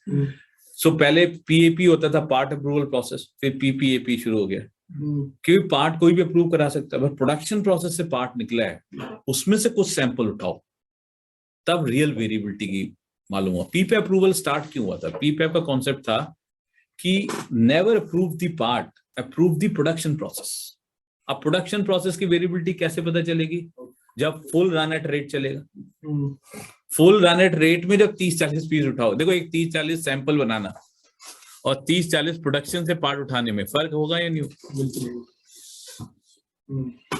So पहले पीएपी होता था, पार्ट अप्रूवल प्रोसेस, फिर पीपीएपी शुरू हो गया। क्योंकि पार्ट कोई भी अप्रूव करा सकता है, बट प्रोडक्शन प्रोसेस से पार्ट निकला है, उसमें से कुछ सैंपल उठाओ, तब रियल वेरिएबिलिटी की मालूम हुआ। पीपैप अप्रूवल स्टार्ट क्यों हुआ था? पीपैप का कॉन्सेप्ट था कि never approve the part, approve the production process. अब प्रोडक्शन प्रोसेस की वेरिएबिलिटी कैसे पता चलेगी? जब फुल रन एट रेट चलेगा। फुल रन एट रेट में जब 30-40 पीस उठाओ, देखो एक 30-40 सैंपल बनाना और 30-40 प्रोडक्शन से पार्ट उठाने में फर्क होगा या नहीं होगा?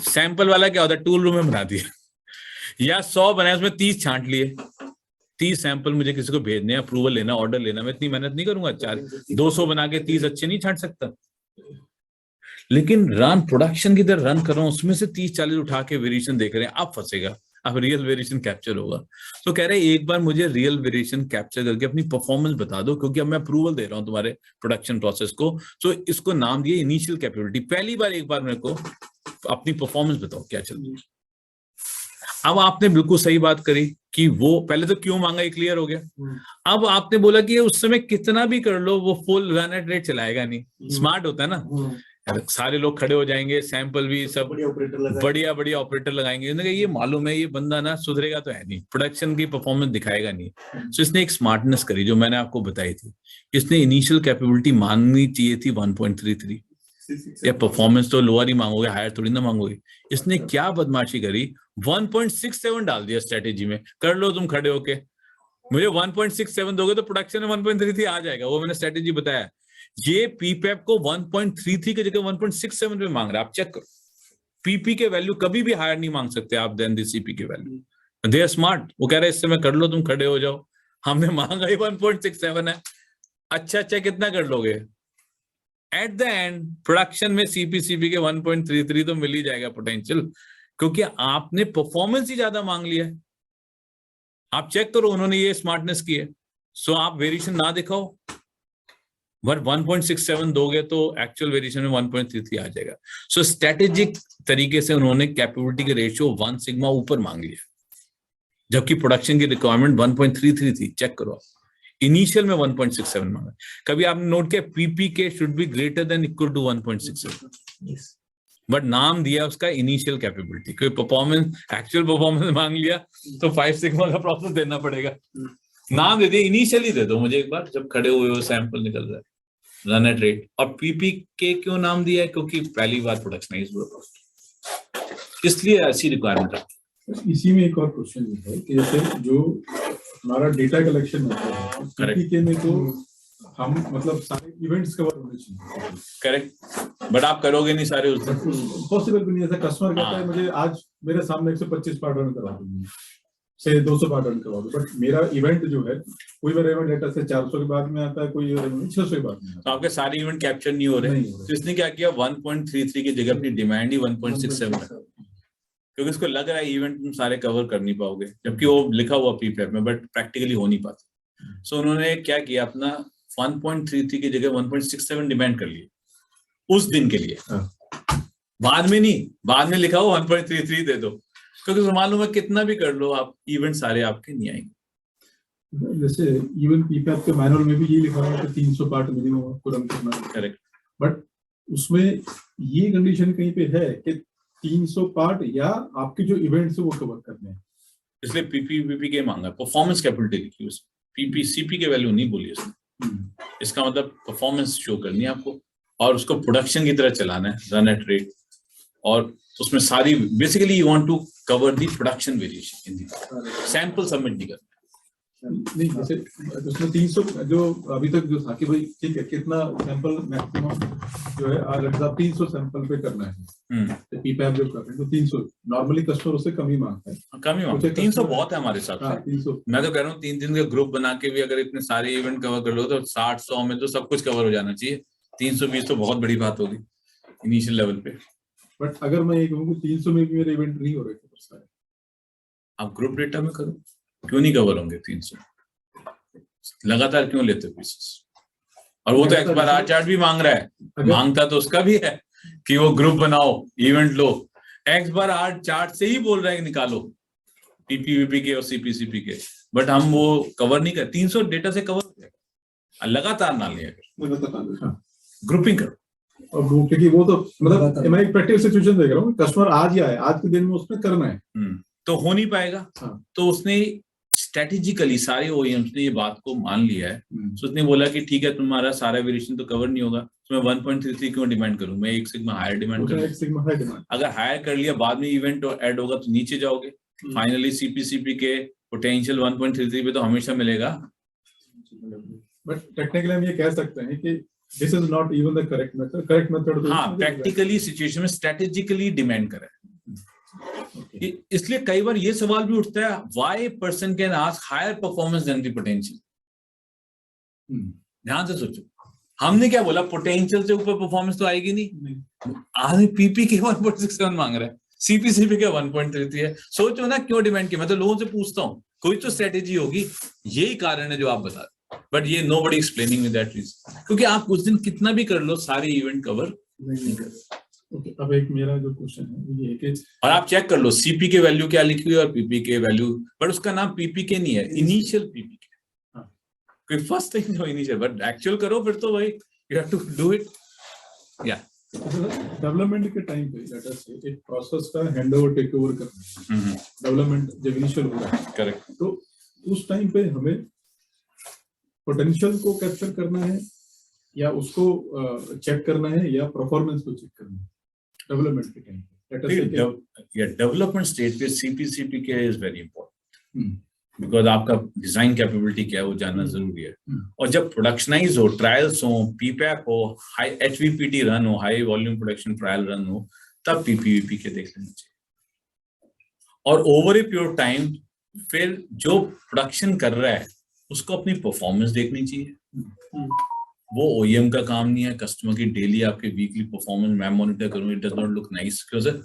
सैंपल वाला क्या होता है, टूल रूम में बना दिया या 100 बनाए उसमें 30 छांट लिए, 30 सैंपल मुझे किसी को भेजने, अप्रूवल लेना, ऑर्डर लेना, मैं इतनी मेहनत नहीं करूंगा। 200 बना के 30 अच्छे नहीं छांट सकता। लेकिन रन प्रोडक्शन की तरह रन कर रहा हूं, उसमें से 30-40 उठा के वेरिएशन देख रहे हैं, अब फंसेगा, अब रियल वेरिएशन कैप्चर होगा। तो कह रहे हैं एक बार मुझे रियल वेरिएशन कैप्चर करके अपनी परफॉर्मेंस बता दो, क्योंकि अब मैं अप्रूवल दे रहा हूं तुम्हारे प्रोडक्शन प्रोसेस को। तो इसको नाम दिए इनिशियल कैपेबिलिटी। पहली बार एक बार मेरे को अपनी परफॉर्मेंस बताओ क्या चल रही है। अब आपने बिल्कुल सही बात करी कि वो पहले तो क्यों मांगा, ये क्लियर हो गया। अब आपने बोला कि उस समय कितना भी कर लो वो फुल रन एट रेट चलाएगा नहीं। स्मार्ट होता है ना, सारे लोग खड़े हो जाएंगे, सैंपल भी सब बढ़िया बढ़िया ऑपरेटर लगाएंगे। ये मालूम है ये बंदा ना सुधरेगा तो है नहीं, प्रोडक्शन की परफॉर्मेंस दिखाएगा नहीं। तो इसने एक स्मार्टनेस करी जो मैंने आपको बताई थी। इसने इनिशियल कैपेबिलिटी मांगनी चाहिए थी 1.33, या परफॉर्मेंस तो लोअर ही मांगोगे, हायर थोड़ी ना मांगोगे। इसने क्या बदमाशी करी, 1.67 डाल दिया स्ट्रेटेजी में। कर लो तुम खड़े होके, मुझे 1.67 दोगे तो प्रोडक्शन में 1.33 आ जाएगा, वो मैंने स्ट्रेटेजी बताया। ये पीपैप को 1.33 की जगह 1.67 पे मांग रहा है। आप चेक करो, पीपी के वैल्यू कभी भी हायर नहीं मांग सकते आप देन दी सीपी के वैल्यू। They are smart. वो कह रहे हैं इस समय कर लो तुम खड़े हो जाओ, हमने मांगा ही 1.67 है। अच्छा कितना कर लोगे? एट द एंड प्रोडक्शन में सीपी के 1.33 तो मिल ही जाएगा पोटेंशियल, क्योंकि आपने परफॉर्मेंस ही ज्यादा मांग लिया है। आप चेक करो, उन्होंने ये स्मार्टनेस की है। सो आप वेरिएशन ना दिखाओ, बट 1.67 दोगे तो एक्चुअल वेरिएशन में 1.33 आ जाएगा। सो स्ट्रेटेजिक तरीके से उन्होंने कैपेबिलिटी के रेशियो 1 सिग्मा ऊपर मांग लिया, जबकि प्रोडक्शन की रिक्वायरमेंट 1.33 थी। चेक करो, इनिशियल में 1.67 मांगा। कभी आपने नोट किया पीपी के should be greater than equal to 1.67, but नाम दिया उसका इनिशियल कैपेबिलिटी। कोई परफॉर्मेंस एक्चुअल परफॉर्मेंस मांग लिया तो 5 सिग्मा का प्रोसेस देना पड़ेगा। नाम दे दिया, इनिशियली दे दो मुझे एक बार, जब खड़े हुए हो सैंपल निकल रहा है, रन एट रेट। और पीपी के क्यों नाम दिया है? क्योंकि पहली बार प्रोडक्शन है, इसलिए ऐसी रिक्वायरमेंट है। इसी में एक और क्वेश्चन है कि जैसे जो हमारा डेटा कलेक्शन होता है, पीपीके में तो हम मतलब सारे इवेंट्स कवर होने चाहिए। करेक्ट, बट आप करोगे नहीं सारे उस दिन, पॉसिबल भी नहीं। ऐसा कस्टमर कहता है मुझे आज मेरे सामने 125 पार्ट रन करवा दीजिए, से 200 पार्ट रन करवा दो, बट मेरा इवेंट जो है कोई बार इवेंट डेटा से 400 के बाद में आता है, कोई 600 के बाद में आता है। तो आपके सारे इवेंट कैप्चर नहीं हो रहे। तो इसने क्या किया, 1.33 की जगह अपनी डिमांड ही 1.67 है, क्योंकि इसको लग रहा है इवेंट तुम सारे कवर कर नहीं पाओगे, जबकि वो लिखा हुआ पीपीएफ में, बट प्रैक्टिकली हो नहीं पाता। सो उन्होंने क्या किया, अपना 1.33 की जगह 1.67 डिमांड कर लिया उस दिन के लिए। बाद में नहीं, बाद में लिखा हो 1.33 दे दो, क्योंकि मालूम है कितना भी कर लो आप, इवेंट सारे आपके नहीं आएंगे। जैसे इवन पीपीएफ के मैनुअल में भी ये लिखा हुआ है कि 300 पार्ट मिनिमम आपको रन करना है। करेक्ट, बट उसमें ये कंडीशन कहीं पे है कि 300 पार्ट या आपके जो इवेंट्स है वो कवर करने हैं, इसलिए पीपी के मांगा। परफॉर्मेंस कैपेबिलिटी लिखी उसमें, पीपी सीपी के वैल्यू नहीं बोली उसने। इसका मतलब परफॉर्मेंस शो करनी है आपको, और उसको प्रोडक्शन की तरह चलाना है, रन एट रेट। और उसमें सारी basically you want to cover the production variation in the, sample submit नहीं करना। नहीं जैसे उसमें 300 जो अभी तक जो था कि भाई ठीक है कितना सैंपल मैक्सिमम जो है लगभग 300 सैंपल पे करना है, तो पीपीएफ जो कर रहे हैं तो 300 नॉर्मली कस्टमर उससे कम ही मांगता है। कम ही मांगता है, 300 बहुत है हमारे साथ। 300 मैं तो कह रहा हूँ 3 दिन का ग्रुप बना के भी अगर इतने सारे इवेंट कवर कर लो तो 60-100 में तो सब कुछ कवर हो जाना चाहिए। 320 तो बहुत बड़ी बात होगी इनिशियल लेवल पे। बट अगर मैं ये कहूँ कि 300 में भी मेरे इवेंट नहीं हो रहे थे, आप ग्रुप डेटा में करो, क्यों नहीं कवर होंगे 300? लगातार क्यों लेते हो पीसेस? और वो तो एक्सपायर चार्ट भी मांग रहा है, मांगता तो उसका भी है कि वो ग्रुप बनाओ, इवेंट लो। एक्सपायर चार्ट से ही बोल रहा है कि निकालो पीपीवीपी के और सीपीसीपी के, बट हम वो कवर नहीं कर। 300 डेटा से कवर हो जाएगा, लगातार ना लिया, ग्रुपिंग करो। और क्योंकि वो तो मतलब मैं एक प्रैक्टिकल सिचुएशन देख रहा हूँ, कस्टमर आज ही आए, आज के दिन में उसमें करना है तो हो नहीं पाएगा। तो उसने स्ट्रेटेजिकली सारे ओईएम्स ने ये बात को मान लिया है। सो उसने बोला कि ठीक है, तुम्हारा सारा वेरिएशन तो कवर नहीं होगा, तो मैं 1.33 क्यों डिमांड करूं, मैं एक सिग्मा हायर डिमांड करूं। अगर हायर कर लिया, बाद में इवेंट ऐड होगा तो नीचे जाओगे। फाइनली सीपीसीपी के पोटेंशियल 1.33 पे तो हमेशा मिलेगा। बट टेक्निकली हम ये कह सकते हैं कि this is not even the correct method. Correct method हाँ, प्रैक्टिकली सिचुएशन में स्ट्रेटेजिकली डिमांड करे। इसलिए कई बार ये सवाल भी उठता है, why person can ask higher performance than the potential. ध्यान से सोचो, हमने क्या बोला, पोटेंशियल से ऊपर परफॉर्मेंस तो आएगी नहीं। आदमी पीपी के 1.67 मांग रहा है, सीपीसीपी के 1.33 है। सोचो ना क्यों डिमांड की। मैं तो लोगों से पूछता हूँ, कोई तो स्ट्रेटेजी होगी। यही कारण है जो आप बता रहे, बट ये nobody explaining with that reason, क्योंकि आप कुछ दिन कितना भी कर लो, सारे इवेंट कवर नहीं कर। ओके, अब एक मेरा जो क्वेश्चन है वो ये है कि, और आप चेक कर लो सीपी के वैल्यू क्या लिखी हुई है और पीपी के वैल्यू, बट उसका नाम पीपी के नहीं है, इनिशियल पीपी के। कोई फर्स्ट थिंग जो इनिशियल, बट एक्चुअल करो फिर तो भाई you have to do it. या डेवलपमेंट के टाइम पे लेट अस से एक प्रोसेस का हैंडओवर टेक ओवर करना, डेवलपमेंट जब इनिशियल हो रहा है, करेक्ट, तो उस टाइम पे हमें पोटेंशियल को कैप्चर करना है या उसको चेक करना है या परफॉर्मेंस को चेक करना है डेवलपमेंट के टाइम पे। डेवलपमेंट स्टेज पे सीपीसीपी के इज वेरी इंपॉर्टेंट, बिकॉज आपका डिजाइन कैपेबिलिटी क्या है वो जानना जरूरी है। और जब प्रोडक्शनाइज हो, ट्रायल्स हो, पीपैक हो, हाई एचवीपीटी रन हो, high volume production trial run हो, तब पीपीवीपी के देख लेना चाहिए। और ओवर ए पीरियड टाइम फिर जो प्रोडक्शन कर रहा है उसको अपनी परफॉर्मेंस देखनी चाहिए। वो ओईएम का काम नहीं है, कस्टमर की डेली आपके वीकली परफॉर्मेंस मैं मॉनिटर करूँ, it does not look nice. क्यों सर,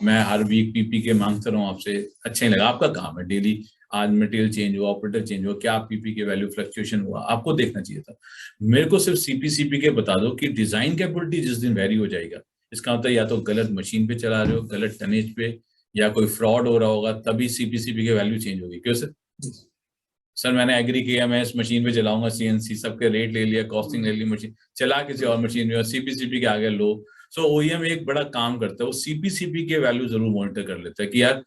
मैं हर वीक पीपी के मांगता रहूँ आपसे, अच्छा नहीं लगा। आपका काम है डेली, आज मटेरियल चेंज हुआ, ऑपरेटर चेंज हुआ, क्या पीपी के वैल्यू फ्लक्चुएशन हुआ, आपको देखना चाहिए था। मेरे को सिर्फ सीपीसीपी के बता दो कि डिजाइन कैपेबिलिटी जिस दिन वेरी हो जाएगा, इसका मतलब या तो गलत मशीन पे चला रहे हो, गलत टनेज पे, या कोई फ्रॉड हो रहा होगा, तभी सीपीसीपी के वैल्यू चेंज होगी। क्यों सर मैंने एग्री किया, मैं इस मशीन पे चलाऊंगा सीएनसी, सबके रेट ले लिया, कॉस्टिंग ले ली, मशीन चला किसी और मशीन में, और सीपीसीपी के आगे लो। सो ओईएम एक बड़ा काम करता है, वो सीपीसीपी के वैल्यू जरूर मॉनिटर कर लेता है कि यार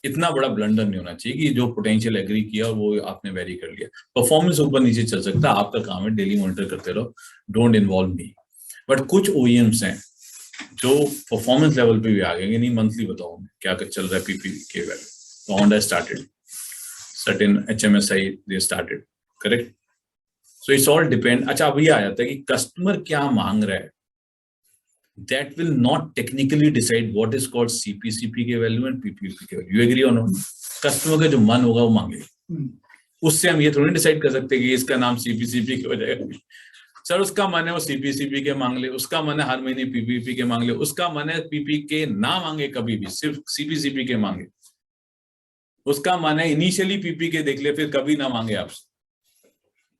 इतना बड़ा ब्लंडर नहीं होना चाहिए कि जो पोटेंशियल एग्री किया और वो आपने वेरी कर लिया। परफॉर्मेंस ऊपर नीचे चल सकता है, आपका काम है डेली मॉनिटर करते रहो, डोंट इन्वॉल्व मी। बट कुछ ओईएम्स हैं जो परफॉर्मेंस लेवल पे भी आ गए, नहीं मंथली बताओ क्या चल रहा है पीपी के वैल्यू। तो Honda started, certain HMSI they started, correct? So it's all depend। अच्छा अब ये आ जाता है कि कस्टमर क्या मांग रहा है, that will not technically decide what is called CPCP के वैल्यू एंड PPP के value. You agree or not? Customer का जो मन होगा वो मांगेगा, उससे हम ये थोड़ी डिसाइड कर सकते हैं कि इसका नाम CPCP के हो जाएगा। सर उसका मन है वो CPCP के मांग ले, उसका मन है हर महीने PPP के मांग ले, उसका मन है PP के ना मांगे कभी भी, सिर्फ CPCP के मांगे, उसका मन है इनिशियली पीपी के देख ले फिर कभी ना मांगे आपसे।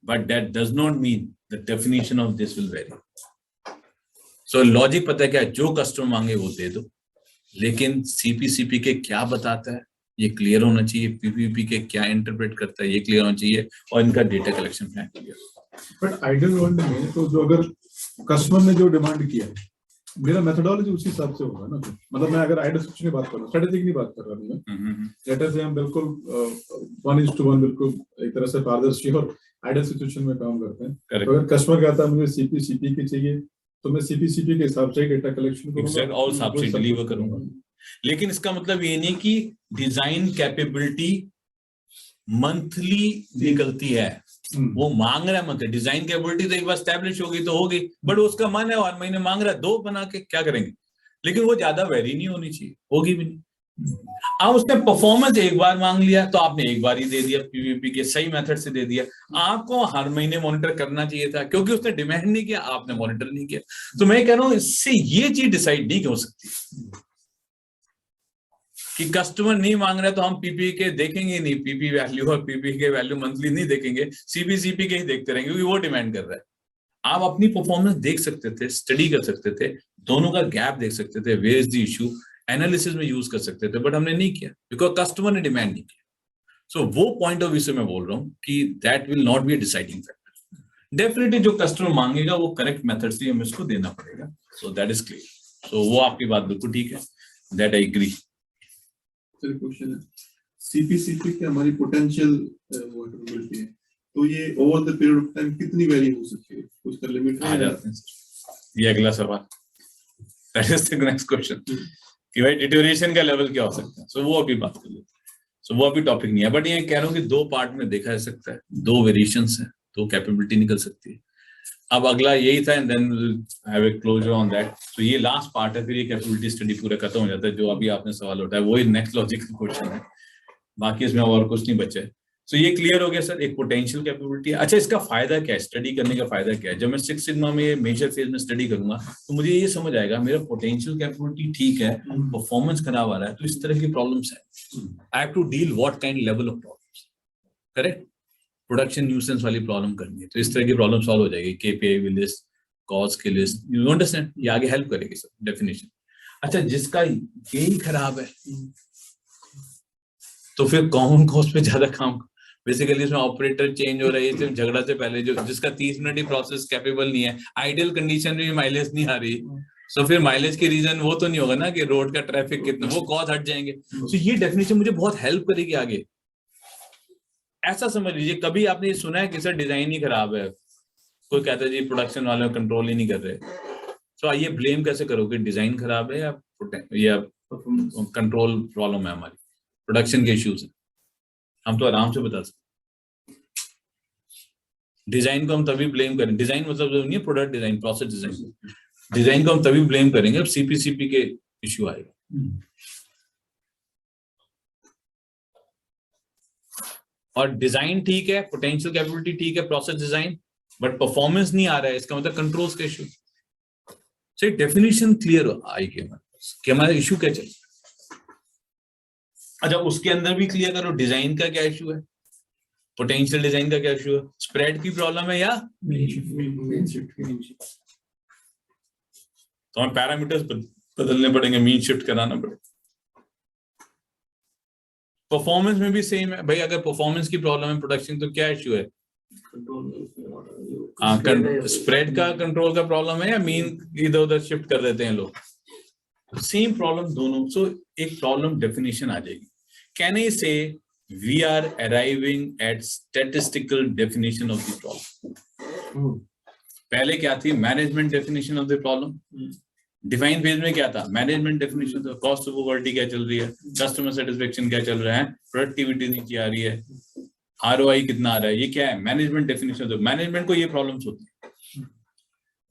But that does not mean the definition of this will very. So logic पता है क्या, जो कस्टमर मांगे वो दे दो, लेकिन सीपीसीपी के क्या बताता है ये क्लियर होना चाहिए, पीपीपी के क्या इंटरप्रेट करता है ये क्लियर होना चाहिए, और इनका data collection plan clear. But ideal world में तो जो अगर कस्टमर ने जो डिमांड किया है, मेरा मेथोडोलॉजी उसी हिसाब से होगा ना। मतलब मैं अगर आइडियल सिचुएशन की बात कर रहा हूँ, स्ट्रेटेजिक की बात कर रहा हूँ, लेटर से हम बिल्कुल 1:1 बिल्कुल एक तरह से पारदर्शी और आइडियल सिचुएशन में काम करते हैं। तो अगर कस्टमर कहता है मुझे सीपीसीपी की चाहिए, तो मैं सीपीसीपी के हिसाब से डेटा कलेक्शन करूंगा और हिसाब से डिलीवर करूंगा। लेकिन इसका मतलब ये नहीं कि डिजाइन कैपेबिलिटी मंथली निकलती है, वो मांग रहा है मतलब डिजाइन कैपेबिलिटी तो एक बार स्टैब्लिश होगी तो होगी, बट उसका मन है हर महीने मांग रहा है, 2 बना के क्या करेंगे। लेकिन वो ज्यादा वेरी नहीं होनी चाहिए, होगी भी नहीं। अब उसने परफॉर्मेंस एक बार मांग लिया तो आपने एक बार ही दे दिया, पीवीपी के सही मेथड से दे दिया। आपको हर महीने मॉनिटर करना चाहिए था, क्योंकि उसने डिमांड नहीं किया, आपने मॉनिटर नहीं किया। तो मैं कह रहा हूं इससे ये चीज डिसाइड नहीं हो सकती कि कस्टमर नहीं मांग रहा है तो हम पीपी के देखेंगे नहीं, पीपी वैल्यू और पीपी के वैल्यू मंथली नहीं देखेंगे, सीपीसीपी के ही देखते रहेंगे, क्योंकि वो डिमांड कर रहा है। आप अपनी परफॉर्मेंस देख सकते थे, स्टडी कर सकते थे, दोनों का गैप देख सकते थे, where is the issue, analysis में यूज कर सकते थे, बट हमने नहीं किया बिकॉज कस्टमर ने डिमांड नहीं किया। सो वो पॉइंट ऑफ व्यू से मैं बोल रहा हूँ कि that will not be deciding factor. Definitely जो कस्टमर मांगेगा वो करेक्ट मेथड से हमें इसको देना पड़ेगा। So that is clear. So वो आपकी बात बिल्कुल ठीक है, दैट आई एग्री। क्वेश्चन है सीपीसीपी की हमारी पोटेंशियल कैपेबिलिटी है, तो ये over the period of time कितनी वेरी हो सकती है, उसका लिमिट आ जाते हैं सर। ये अगला सवाल, that is the next question कि भाई डिटोरिएशन का लेवल क्या हो सकता है। सो वो अभी बात कर लेते हैं। सो वो अभी टॉपिक नहीं है, बट ये कह रहा हूँ कि 2 पार्ट में देखा जा सकता है, 2 वेरिएशंस है, 2 कैपेबिलिटी निकल सकती है। अब अगला यही था and then will have a closure on that. तो ये लास्ट पार्ट है, फिर ये कैपेबिलिटी स्टडी पूरा खत्म हो जाता है। जो अभी आपने सवाल उठाया वही नेक्स्ट लॉजिकल क्वेश्चन है, बाकी इसमें और कुछ नहीं बचा है। सो ये क्लियर हो गया सर, एक पोटेंशियल कैपेबिलिटी है। अच्छा, इसका फायदा क्या है, स्टडी करने का फायदा क्या है? जब मैं 6 सिग्मा में मेजर फेज में स्टडी करूंगा तो मुझे ये समझ आएगा मेरा पोटेंशियल कैपेबिलिटी ठीक है, परफॉर्मेंस खराब आ रहा है, तो इस तरह की प्रॉब्लम्स है, I have to deal what kind level of problems, correct. Production nuisance वाली प्रॉब्लम करनी है तो इस तरह की प्रॉब्लम सॉल्व हो जाएगी, केपीआई की लिस्ट, कॉस्ट की लिस्ट, यू अंडरस्टैंड, ये आगे हेल्प करेगी सर डेफिनेशन। अच्छा, जिसका यही खराब है तो फिर कॉमन कॉस्ट पे ज्यादा काम, बेसिकली इसमें ऑपरेटर चेंज हो रही है सिर्फ झगड़ा से पहले, जो जिसका 30 मिनट ही प्रोसेस कैपेबल नहीं है, आइडियल कंडीशन में माइलेज नहीं आ रही, तो फिर माइलेज के रीजन वो तो नहीं होगा ना कि रोड का ट्रैफिक कितना, वो कॉस्ट हट जाएंगे। तो ये डेफिनेशन मुझे बहुत हेल्प करेगी आगे। ऐसा समझ लीजिए, कभी आपने ये सुना है कि सर डिजाइन ही खराब है, कोई कहता है जी प्रोडक्शन वाले कंट्रोल ही नहीं कर रहे, तो आइए ब्लेम कैसे करोगे, डिजाइन खराब है या कंट्रोल प्रॉब्लम है, हमारी प्रोडक्शन के इश्यूज है, हम तो आराम से बता सकते। डिजाइन को हम तभी ब्लेम करें, डिजाइन मतलब नहीं है product design, process design, design को हम तभी ब्लेम करेंगे अब सीपीसीपी के इश्यू आएगा। और डिजाइन ठीक है, पोटेंशियल कैपेबिलिटी ठीक है, प्रोसेस डिजाइन, बट परफॉर्मेंस नहीं आ रहा है, इसका मतलब कंट्रोल्स का इश्यू। सो डेफिनेशन क्लियर आएगी हमारे पास कि हमारा इश्यू क्या चल। अच्छा, उसके अंदर भी क्लियर करो डिजाइन का क्या इश्यू है, पोटेंशियल डिजाइन का क्या इश्यू है, स्प्रेड की प्रॉब्लम है या तो हमें पैरामीटर्स बदलने पड़ेंगे, मीन शिफ्ट कराना पड़ेगा। परफॉर्मेंस में भी सेम है भाई, अगर परफॉर्मेंस की प्रॉब्लम है प्रोडक्शन तो क्या इश्यू है, स्प्रेड का कंट्रोल का प्रॉब्लम है या मीन इधर उधर शिफ्ट कर देते हैं लोग, सेम प्रॉब्लम दोनों। सो एक प्रॉब्लम डेफिनेशन आ जाएगी। Can I say we are arriving at statistical definition of the problem. पहले क्या थी, management definition of the problem. Define phase में क्या था, management definition, cost of quality क्या चल रही है, कस्टमर सेटिस्फेक्शन क्या चल रहा है, प्रोडक्टिविटी नीचे आ रही है, आरओआई कितना आ रहा है, ये क्या है मैनेजमेंट डेफिनेशन। मैनेजमेंट को ये प्रॉब्लम्स होती है।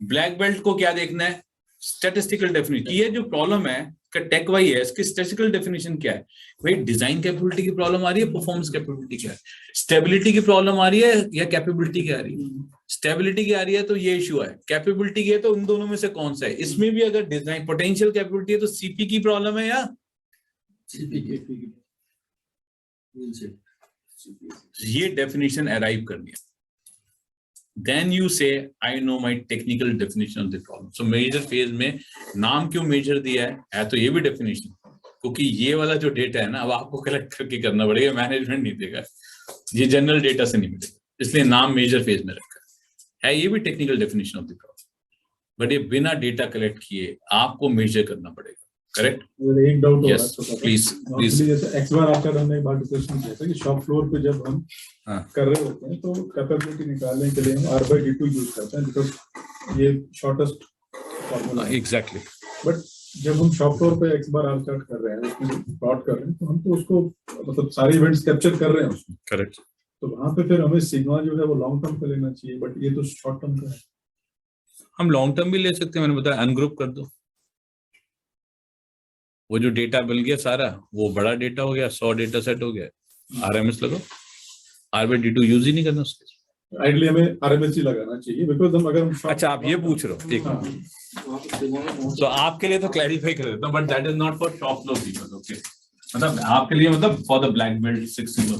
ब्लैक बेल्ट को क्या देखना है, स्टैटिस्टिकल डेफिनेशन। ये जो प्रॉब्लम है टेक वाई है, इसकी स्टैटिस्टिकल डेफिनेशन क्या है भाई, डिजाइन कैपेबिलिटी की प्रॉब्लम आ रही है, परफॉर्मेंस कैपेबिलिटी क्या है, स्टेबिलिटी की प्रॉब्लम आ रही है या कैपेबिलिटी की आ रही है, स्टेबिलिटी की आ रही है तो ये इशू है, कैपेबिलिटी की है तो उन दोनों में से कौन सा है। इसमें भी अगर डिजाइन पोटेंशियल कैपेबिलिटी है तो सीपी की प्रॉब्लम है या ये डेफिनेशन अराइव करनी है। Then you say, I know my technical definition of the problem. So major phase में नाम क्यों मेजर दिया है तो ये भी डेफिनेशन, क्योंकि ये वाला जो डेटा है ना अब आपको कलेक्ट करके करना पड़ेगा, मैनेजमेंट नहीं देगा, ये जनरल डेटा से नहीं मिलेगा, इसलिए नाम मेजर फेज में रखा है। ये भी technical definition of the problem, but ये बिना डेटा कलेक्ट किए आपको मेजर करना पड़ेगा, करेक्ट। एक डाउट Yes, please. जैसे एक्स बार आपका हमने एक बार डिस्कशन किया था कि शॉप फ्लोर पे जब हम कर रहे होते हैं तो कैपेबिलिटी निकालने के लिए हम R/D2 यूज करते हैं, बिकॉज ये शॉर्टेस्ट फॉर्मूला है। एग्जैक्टली। बट जब हम शॉप फ्लोर पे एक्स बार R चार्ट कर रहे हैं, उसमें प्लॉट कर रहे हैं, तो हम तो उसको मतलब सारे इवेंट्स कैप्चर कर रहे हैं उसमें, करेक्ट। तो वहां पे फिर हमें सिग्मा जो है वो लॉन्ग टर्म का लेना चाहिए, बट ये तो शॉर्ट टर्म का है। हम लॉन्ग टर्म भी ले सकते हैं, मैंने बताया अनग्रुप कर दो, वो जो डेटा मिल गया सारा वो बड़ा डेटा हो गया, 100 डेटा सेट हो गया, RMS लगाओ, R/D2 यूज ही नहीं करना उसके। आइडियली हमें RMS ही लगाना चाहिए, बिकॉज हम अगर हम अच्छा, आप ये पूछ रहे हो, ठीक है। तो आपके लिए तो क्लैरिफाई कर देता हूं, but that is not for top floor people, okay. मतलब आपके लिए, मतलब for the black belt 6 sigma.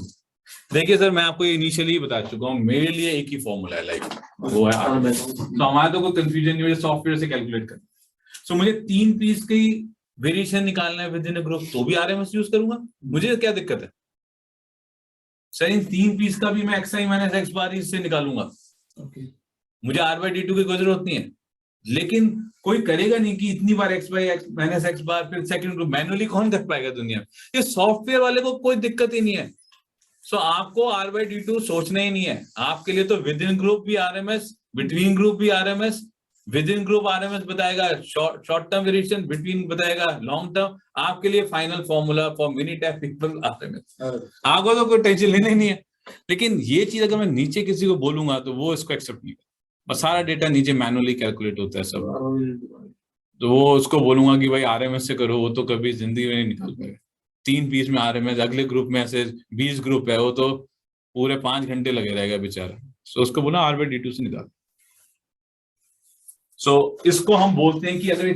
देखिए सर, मैं आपको इनिशियली बता चुका हूँ, मेरे लिए एक ही फॉर्मूला है, लाइक वो है RMS। तो हमारा तो कोई कंफ्यूजन नहीं है, सॉफ्टवेयर से कैलकुलेट करना। सो मुझे 3 पीस की वेरिएशन निकालना है विद इन अ ग्रुप, तो भी RMS यूज करूंगा, मुझे क्या दिक्कत है सर। इन 3 पीस का भी मैं xi - x बार इससे निकालूंगा, मुझे R/D2 की कोई जरूरत नहीं है। लेकिन कोई करेगा नहीं कि इतनी बार x by x minus x bar फिर सेकंड ग्रुप मैनुअली कौन कर पाएगा दुनिया में? ये सॉफ्टवेयर वाले को कोई दिक्कत ही नहीं है। सो आपको r/d2 सोचना ही नहीं है। आपके लिए तो विद इन ग्रुप भी RMS, बिटवीन ग्रुप भी RMS, with in group RMS बताएगा, शॉर्ट टर्म वेरिएशन, बिटवीन बताएगा लॉन्ग टर्म। आपके लिए final formula for mini tap equal RMS। आपको तो कोई टेंशन लेना ही नहीं है। लेकिन ये चीज अगर मैं नीचे किसी को बोलूंगा तो वो इसको एक्सेप्ट नहीं करेगा, और सारा डेटा नीचे मैनुअली कैलकुलेट होता है सब। तो वो उसको बोलूंगा कि भाई RMS से करो, वो तो कभी जिंदगी में नहीं निकाल पाएगा। 3 पीस में RMS, अगले ग्रुप में ऐसे 20 ग्रुप है, वो तो पूरे 5 घंटे लगे रहेगा बेचारा। सो उसको बोला r/d2 से निकाल। सो इसको हम बोलते हैं कि अगर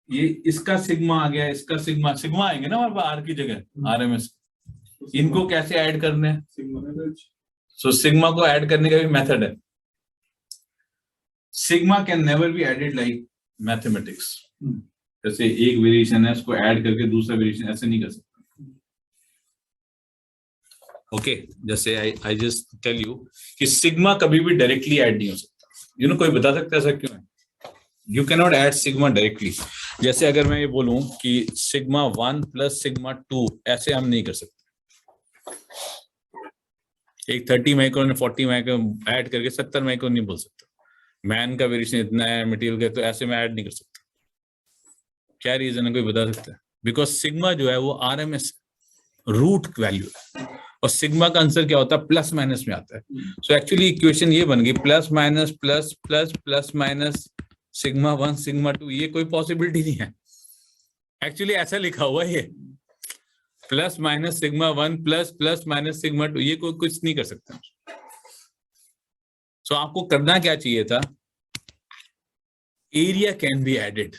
ये इसका सिग्मा आ गया, इसका सिग्मा आएंगे ना हमारे पास R की जगह RMS। इनको कैसे ऐड करने हैं? सो सिग्मा को ऐड करने का भी मेथड है। Sigma can never be added like mathematics. जैसे एक वेरिएशन है, उसको ऐड करके दूसरा वेरिएशन ऐसे नहीं कर सकते। ओके, जैसे आई जस्ट टेल यू कि सिग्मा कभी भी डायरेक्टली ऐड नहीं हो सकता। कोई बता सकता है ऐसा क्यों है? You can not add sigma directly. जैसे अगर मैं ये बोलूं कि सिग्मा 1 प्लस सिग्मा 2, ऐसे हम नहीं कर सकते। एक 30 माइक्रोन ने 40 माइक्रोन ऐड करके 70 माइक्रोन नहीं बोल सकता। मैन का वेरिएशन इतना है मटेरियल का, तो ऐसे में ऐड नहीं कर सकता। क्या रीजन है, कोई बता सकता है? बिकॉज सिग्मा जो है वो RMS रूट वैल्यू है, और सिग्मा का आंसर क्या होता है? प्लस माइनस में आता है। सो एक्चुअली इक्वेशन ये बन गई plus minus plus plus plus minus sigma 1 sigma 2। ये कोई पॉसिबिलिटी नहीं है। एक्चुअली ऐसा लिखा हुआ है, ये plus minus sigma 1 plus plus minus sigma 2, ये कोई कुछ नहीं कर सकता। सो आपको करना क्या चाहिए था? Area can be added,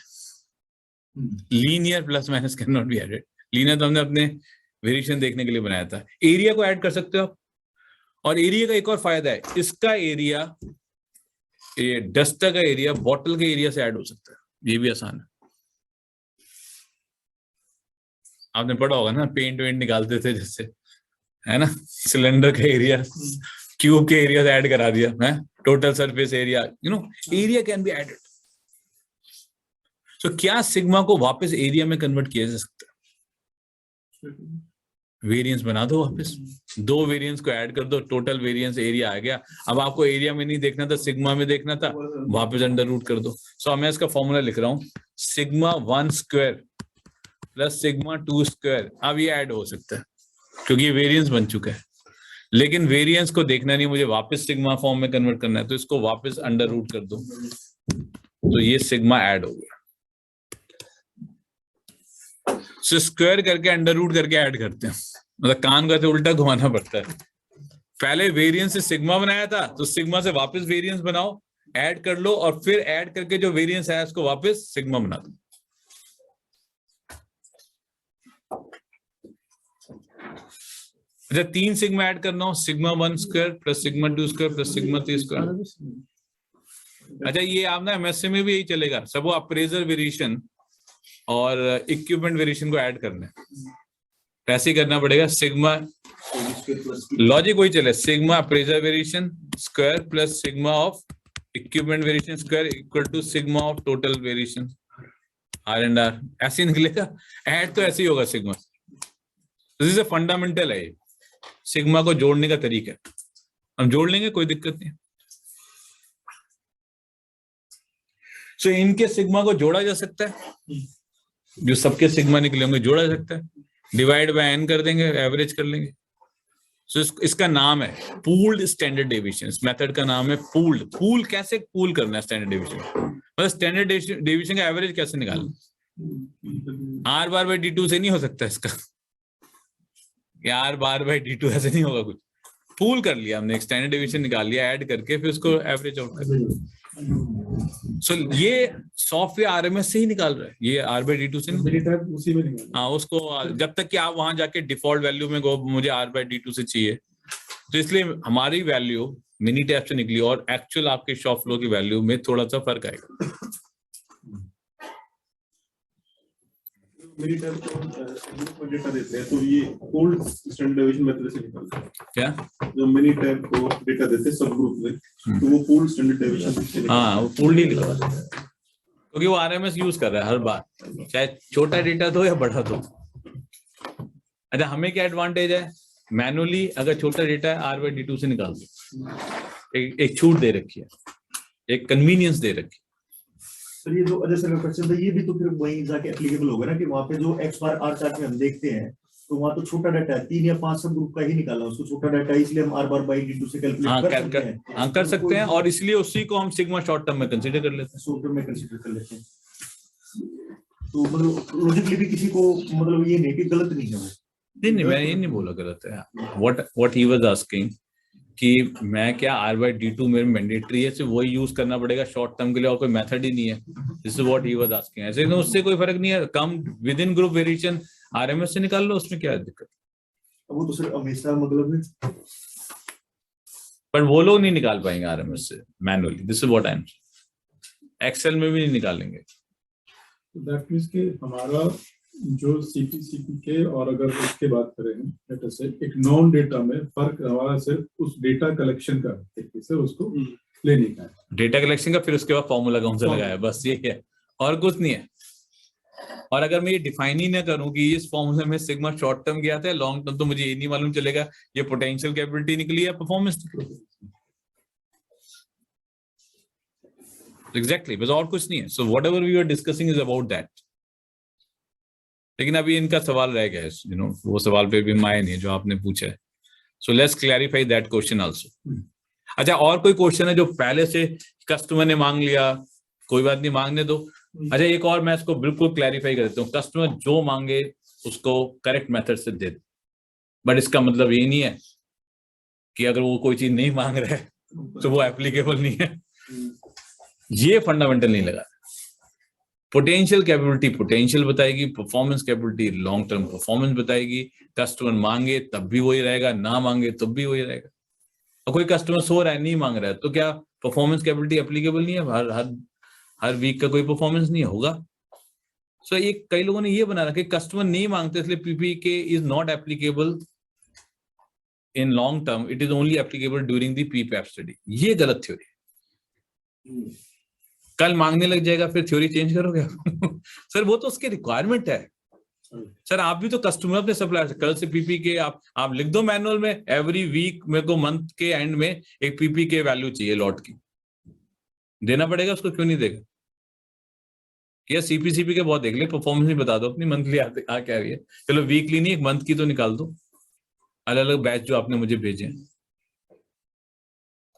linear plus minus can not be added. Linear तो हमने अपने वेरिएशन देखने के लिए बनाया था। एरिया को ऐड कर सकते हो आप। और एरिया का एक और फायदा है, इसका एरिया, ये डस्टर का एरिया बॉटल के एरिया से ऐड हो सकता है। ये भी आसान है। आपने पढ़ा होगा ना, पेंट वेंट निकालते थे जैसे, है ना, सिलेंडर का एरिया क्यूब के एरिया से ऐड करा दिया है, total surface area, area can be added. तो क्या सिग्मा को वापस एरिया में कन्वर्ट किया जा सकता है? वेरिएंस बना दो वापस, 2 वेरिएंस को ऐड कर दो, टोटल वेरिएंस एरिया आ गया। अब आपको एरिया में नहीं देखना था, सिग्मा में देखना था, वापस अंडर रूट कर दो। सो मैं इसका फॉर्मूला लिख रहा हूं, sigma 1 square plus sigma 2 square. अब ये ऐड हो सकता है क्योंकि ये वेरिएंस बन चुका है। लेकिन वेरिएंस को देखना नहीं, मुझे वापस सिग्मा फॉर्म में कन्वर्ट करना है, तो इसको वापस अंडर रूट कर दो, तो ये सिग्मा ऐड हो गया। सो स्क्वायर करके अंडर रूट करके ऐड करते हैं, मतलब कान का तो उल्टा घुमाना पड़ता है। पहले वेरिएंस से सिग्मा बनाया था, तो सिग्मा से वापस वेरिएंस बनाओ, ऐड कर लो, और फिर ऐड करके जो वेरिएंस है उसको वापस सिग्मा बना दो। अच्छा, 3 सिग्मा ऐड करना हो, sigma 1 square plus sigma 2 square plus sigma 3 square. अच्छा, ये आप ना MSc में भी यही चलेगा, सब वो अप्रेजर वेरिएशन और इक्विपमेंट वेरिएशन को ऐड करना है। ऐसे ही करना पड़ेगा, सिग्मा लॉजिक वही चले, sigma appraiser variation square plus sigma of equipment variation square equal to sigma of total variation R&R। ऐसे ही निकलेगा, ऐड तो ऐसे ही होगा सिग्मा। तो दिस इज फंडामेंटल है, सिग्मा को जोड़ने का तरीका। हम जोड़ लेंगे, कोई दिक्कत नहीं। सो इनके सिग्मा को जोड़ा जा सकता है, जो सबके सिग्मा निकले होंगे जोड़ा जा सकता है, डिवाइड बाय n कर देंगे, एवरेज कर लेंगे। सो इसका नाम है पूल्ड स्टैंडर्ड डेविएशन। इस मेथड का नाम है पूल्ड। पूल कैसे पूल करना है स्टैंडर्ड डेविएशन, मतलब स्टैंडर्ड डेविएशन का एवरेज कैसे निकालना। R बार बाई D2 से नहीं हो सकता इसका, R बार बाई D2 ऐसे नहीं होगा कुछ। पूल कर लिया हमने, स्टैंडर्ड डेविएशन निकाल लिया, ऐड करके फिर उसको एवरेज आउट कर दिया। सो ये सॉफ्टवेयर RMS से ही निकाल रहा है, ये R/D2 से नहीं। उसी में निकाल। हाँ, उसको जब तक कि आप वहां जाके डिफॉल्ट वैल्यू में गो, मुझे R/D2 से चाहिए, तो इसलिए हमारी वैल्यू मिनी टैप से निकली और एक्चुअल आपके शॉप फ्लो की वैल्यू में थोड़ा सा फर्क आएगा। मेरी टाइप को डेटा देते हैं तो ये ओल्ड स्टैंडर्ड डेविएशन मेथड से निकालते हैं। क्या जो मेनी टाइप को डेटा देते हैं सब ग्रुप में तो वो पूल स्टैंडर्ड डेविएशन से निकालते हाँ, वो पूल ही निकलवा देगा क्योंकि वो आरएमएस यूज कर रहा है हर बार, चाहे छोटा डेटा दो या बड़ा दो। अच्छा, हमें क्या एडवांटेज है, मैनुअली अगर छोटा डेटा है R/D2 से निकाल दो, एक छूट दे रखी है, एक कन्वीनियंस दे रखी है। सर ये जो अजय सर का क्वेश्चन था ये भी तो फिर वहीं जाके एप्लीकेबल होगा ना कि वहाँ पे जो एक्स बार आर चार्ट में हम देखते हैं तो वहाँ तो छोटा डाटा है 3 या 5 सब ग्रुप का ही निकाला उसको छोटा डाटा है इसलिए हम R/D2 से कैलकुलेट कर सकते हैं। हाँ, कर सकते हैं और इसलिए उसी को हम सिग्मा शॉर्ट टर्म में कंसीडर कर लेते हैं। शॉर्ट टर्म में कंसीडर कर लेते हैं तो मतलब लॉजिकली भी किसी को मतलब ये नहीं कि गलत नहीं है वो। नहीं, मैं ये नहीं बोला गलत है। व्हाट ही वाज आस्किंग कि मैं क्या R/D2 मेरे मैंडेटरी है, सिर्फ वही यूज करना पड़ेगा शॉर्ट टर्म के लिए और कोई मेथड ही नहीं है। This is what he was asking. ऐसे तो उससे कोई फर्क नहीं है, come with in group variation RMS से निकाल लो, उसमें क्या दिक्कत। वो तो सर हमेशा मतलब है पर वो लोग नहीं निकाल पाएंगे आरएमएस से manually. This is what I am, Excel में भी नहीं निकालेंगे। दैट मींस कि हमारा जो सीपी के और अगर उसके बात करें लेट अस से एक नॉन डेटा में फर्क हमारा सिर्फ उस डेटा कलेक्शन का है सर, उसको लेने का है डेटा कलेक्शन का, फिर उसके बाद फॉर्मूला कौन सा लगाया, बस ये है और कुछ नहीं है। और अगर मैं ये डिफाइन ही ना करूं कि इस फॉर्मूले में सिग्मा शॉर्ट टर्म गया था लॉन्ग टर्म, तो मुझे ये नहीं मालूम चलेगा ये पोटेंशियल कैपेबिलिटी निकली है परफॉर्मेंस एग्जैक्टली, बस और कुछ नहीं है। So whatever we are discussing is about that. लेकिन अभी इनका सवाल रह गया है, वो सवाल पे भी माया नहीं जो आपने पूछा है। So let's clarify that question also. अच्छा, और कोई क्वेश्चन है जो पहले से कस्टमर ने मांग लिया, कोई बात नहीं, मांगने दो। अच्छा, एक और मैं इसको बिल्कुल क्लैरिफाई कर देता हूँ, कस्टमर जो मांगे उसको करेक्ट मेथड से दे दे, बट इसका मतलब ये नहीं है कि अगर वो कोई चीज नहीं मांग रहा है तो वो एप्लीकेबल नहीं है। ये फंडामेंटल नहीं लगा। पोटेंशियल कैपेबिलिटी पोटेंशियल बताएगी, performance capability long term performance बताएगी। कस्टमर मांगे तब भी वही रहेगा, ना मांगे तब भी वही रहेगा। और कोई कस्टमर सो रहा है, नहीं मांग रहा है, तो क्या परफॉर्मेंस कैपेबिलिटी एप्लीकेबल नहीं है? हर वीक का कोई परफॉर्मेंस नहीं होगा। सो एक कई लोगों ने ये बना रखा है कस्टमर नहीं मांगते इसलिए Ppk is not applicable in long term, it is only applicable during the PPAP study. ये गलत थ्योरी। कल मांगने लग जाएगा फिर थ्योरी चेंज करोगे सर वो तो उसके रिक्वायरमेंट है। सर आप भी तो कस्टमर अपने सप्लायर से, कल से पीपी के आप लिख दो मैनुअल में, एवरी वीक मेरे को मंथ के एंड में एक पीपी के वैल्यू चाहिए लॉट की, देना पड़ेगा उसको, क्यों नहीं देगा? क्या सीपीसीपी के बहुत देख ले, परफॉर्मेंस नहीं बता दो अपनी, मंथली आ क्या रही है, चलो वीकली नहीं एक मंथ की तो निकाल दो, अलग अलग बैच जो आपने मुझे भेजे हैं।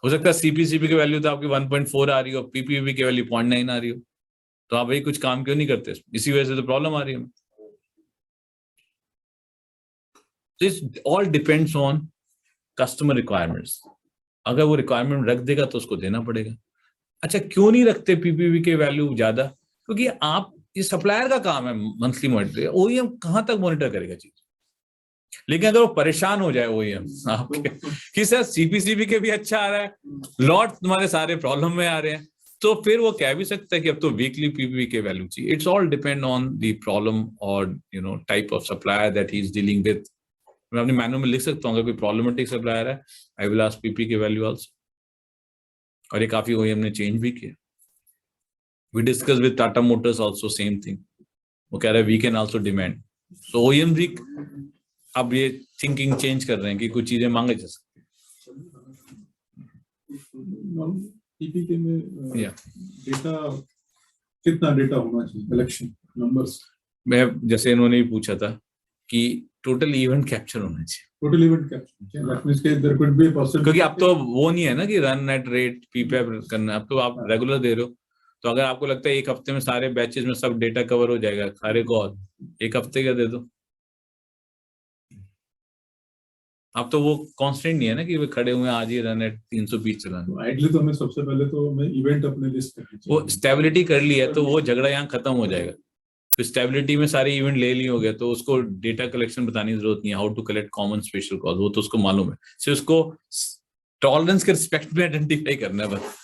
हो सकता है सीपीसीपी की वैल्यू तो आपकी 1.4 आ रही हो, पीपीवी की वैल्यू 0.9 आ रही हो, तो आप भाई कुछ काम क्यों नहीं करते? इसी वजह से तो प्रॉब्लम आ रही है। This all depends on customer requirements. अगर वो रिक्वायरमेंट रख देगा तो उसको देना पड़ेगा। अच्छा, क्यों नहीं रखते पीपीवी के वैल्यू ज्यादा? क्योंकि आप ये सप्लायर का काम है मंथली मॉनिटर, ओईएम कहां तक मॉनिटर करेगा चीज। लेकिन अगर वो परेशान हो जाए ओईएम आपके कि सर सीपीसीबी के भी अच्छा आ रहा है, लॉट तुम्हारे सारे प्रॉब्लम में आ रहे हैं, तो फिर वो कह भी सकता है कि अब तो वीकली पीपीवी के वैल्यू चाहिए। It's all depend on the problem और type of supplier that he is dealing with. मैं अपने मैनुअल में लिख सकता हूँ अगर कोई प्रॉब्लमेटिक सप्लायर है, आई विल आस्क पीपी के वैल्यू आल्सो। और ये काफी ओईएम ने चेंज भी किया। We discuss with Tata Motors also same thing, वो कह रहा है we can also demand. So OEM भी अब ये थिंकिंग चेंज कर रहे हैं कि कुछ चीजें मांगे जा सकती पीपीके में डेटा कितना डेटा होना चाहिए, कलेक्शन नंबर्स? मैं जैसे इन्होंने भी पूछा था कि टोटल इवेंट कैप्चर होना चाहिए। Total event capture, that means कि देयर कुड बी पॉसिबल, क्योंकि अब तो वो नहीं है ना कि रन एट रेट पीपीएप करना, अब तो आप रेगुलर दे रहे हो। तो अगर आपको लगता है एक हफ्ते में सारे बैचेस में सब डेटा कवर हो जाएगा, सारे को एक हफ्ते का दे दो। अब तो वो कांस्टेंट नहीं है ना कि वे खड़े हुए आज ही रन एट 320 चलाना। आइडियली तो हमें सबसे पहले तो हमें इवेंट अपने लिस्ट करनी चाहिए। वो स्टेबिलिटी कर ली है तो वो झगड़ा यहाँ खत्म हो जाएगा। तो स्टेबिलिटी में सारे इवेंट ले लिए हो गए तो उसको डेटा कलेक्शन बताने की जरूरत नहीं है, how to collect common special cause, वो तो उसको मालूम है। सिर्फ उसको टॉलरेंस के रिस्पेक्ट में आइडेंटिफाई करना है बस।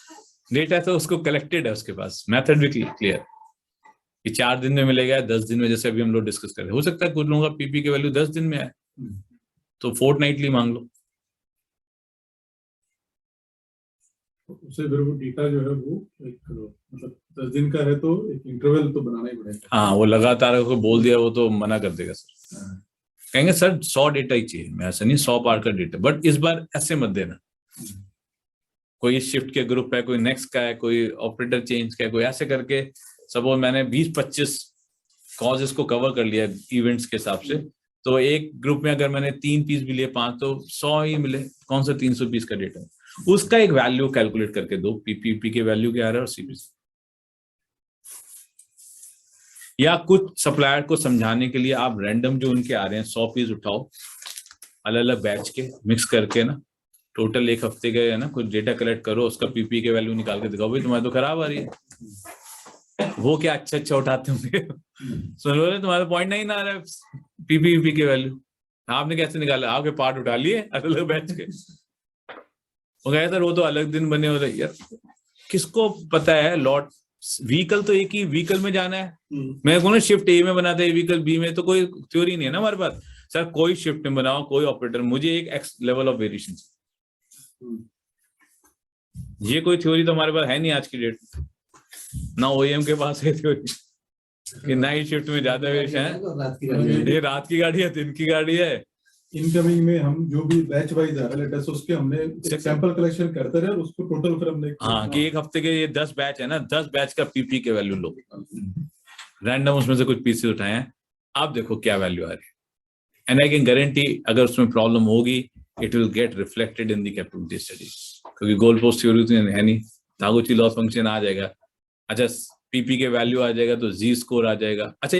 डेटा तो उसको कलेक्टेड है, उसके पास मेथड भी क्लियर। कि 4 दिन में मिलेगा, 10 दिन में, जैसे अभी हम लोग डिस्कस कर रहे हैं। हो सकता है कुछ लोगों का पीपी की वैल्यू 10 दिन में आए, तो फोर्टनाइटली मांग लो। उससे फिर वो डेटा जो है वो एक मतलब 10 दिन का है तो एक इंटरवल तो बनाना ही पड़ेगा। हाँ, वो लगातार अगर कोई बोल दिया वो तो मना कर देगा सर, कहेंगे सर 100 डेटा ही चाहिए। मैं ऐसा नहीं 100 पार का डेटा, बट इस बार ऐसे मत देना। कोई शिफ्ट के ग्रुप है, कोई नेक्स्ट का है, कोई ऑपरेटर चेंज का है, कोई ऐसे करके। सपोज मैंने 20-25 कॉजेस को कवर कर लिया इवेंट्स के हिसाब से, तो एक ग्रुप में अगर मैंने 3 पीस भी लिए 5, तो 100 ही मिले। कौन सा 300 पीस का डेटा, उसका एक वैल्यू कैलकुलेट करके दो, पीपीपी के वैल्यू क्या आ रहा है और सीपीसी। या कुछ सप्लायर को समझाने के लिए आप रैंडम जो उनके आ रहे हैं 100 पीस उठाओ, अलग अलग बैच के मिक्स करके ना, टोटल एक हफ्ते के है ना, कुछ डेटा कलेक्ट करो, उसका पीपी के वैल्यू निकाल के दिखाओ, भाई तुम्हारी तो खराब आ रही है। वो क्या अच्छा उठाते होंगे, सुन लो, तुम्हारा पॉइंट नहीं ना आ रहा है पीपीपी के वैल्यू, आपने कैसे निकाला? आपके पार्ट उठा लिए अलग अलग बैच के। वो कहे सर वो तो अलग दिन बने हो रहे। यार किसको पता है, लॉट व्हीकल तो एक ही व्हीकल में जाना है। मैं को शिफ्ट ए में बनाता है, व्हीकल बी में, तो कोई थ्योरी नहीं है ना हमारे पास। सर कोई शिफ्ट में बनाओ, कोई ऑपरेटर, मुझे एक एक्स लेवल ऑफ वेरिएशन, ये कोई थ्योरी तो हमारे पास है नहीं आज की डेट में। ना ओईएम के पास है थ्योरी कि नाइट शिफ्ट में ज्यादा वेरिएशन है, ये रात की गाड़ी है, दिन की गाड़ी है। इनकमिंग में हम जो भी बैच वाइज आ रहा है लेटेस्ट, उसके हमने सैंपल कलेक्शन करते रहे और उसको टोटल फिर हमने हाँ, कि एक हफ्ते के ये 10 बैच है ना, 10 बैच का पीपी के वैल्यू लो, रैंडम उसमें से कुछ पीसेस उठाए हैं, आप देखो क्या वैल्यू आ रही है। एंड आई कैन गारंटी अगर उसमें प्रॉब्लम होगी, it will get reflected in the capability study, क्योंकि गोल पोस्ट थ्योरी तो है नहीं, तागुची लॉस फंक्शन आ जाएगा। अच्छा, पीपी के वैल्यू आ जाएगा तो जी स्कोर आ जाएगा। अच्छा,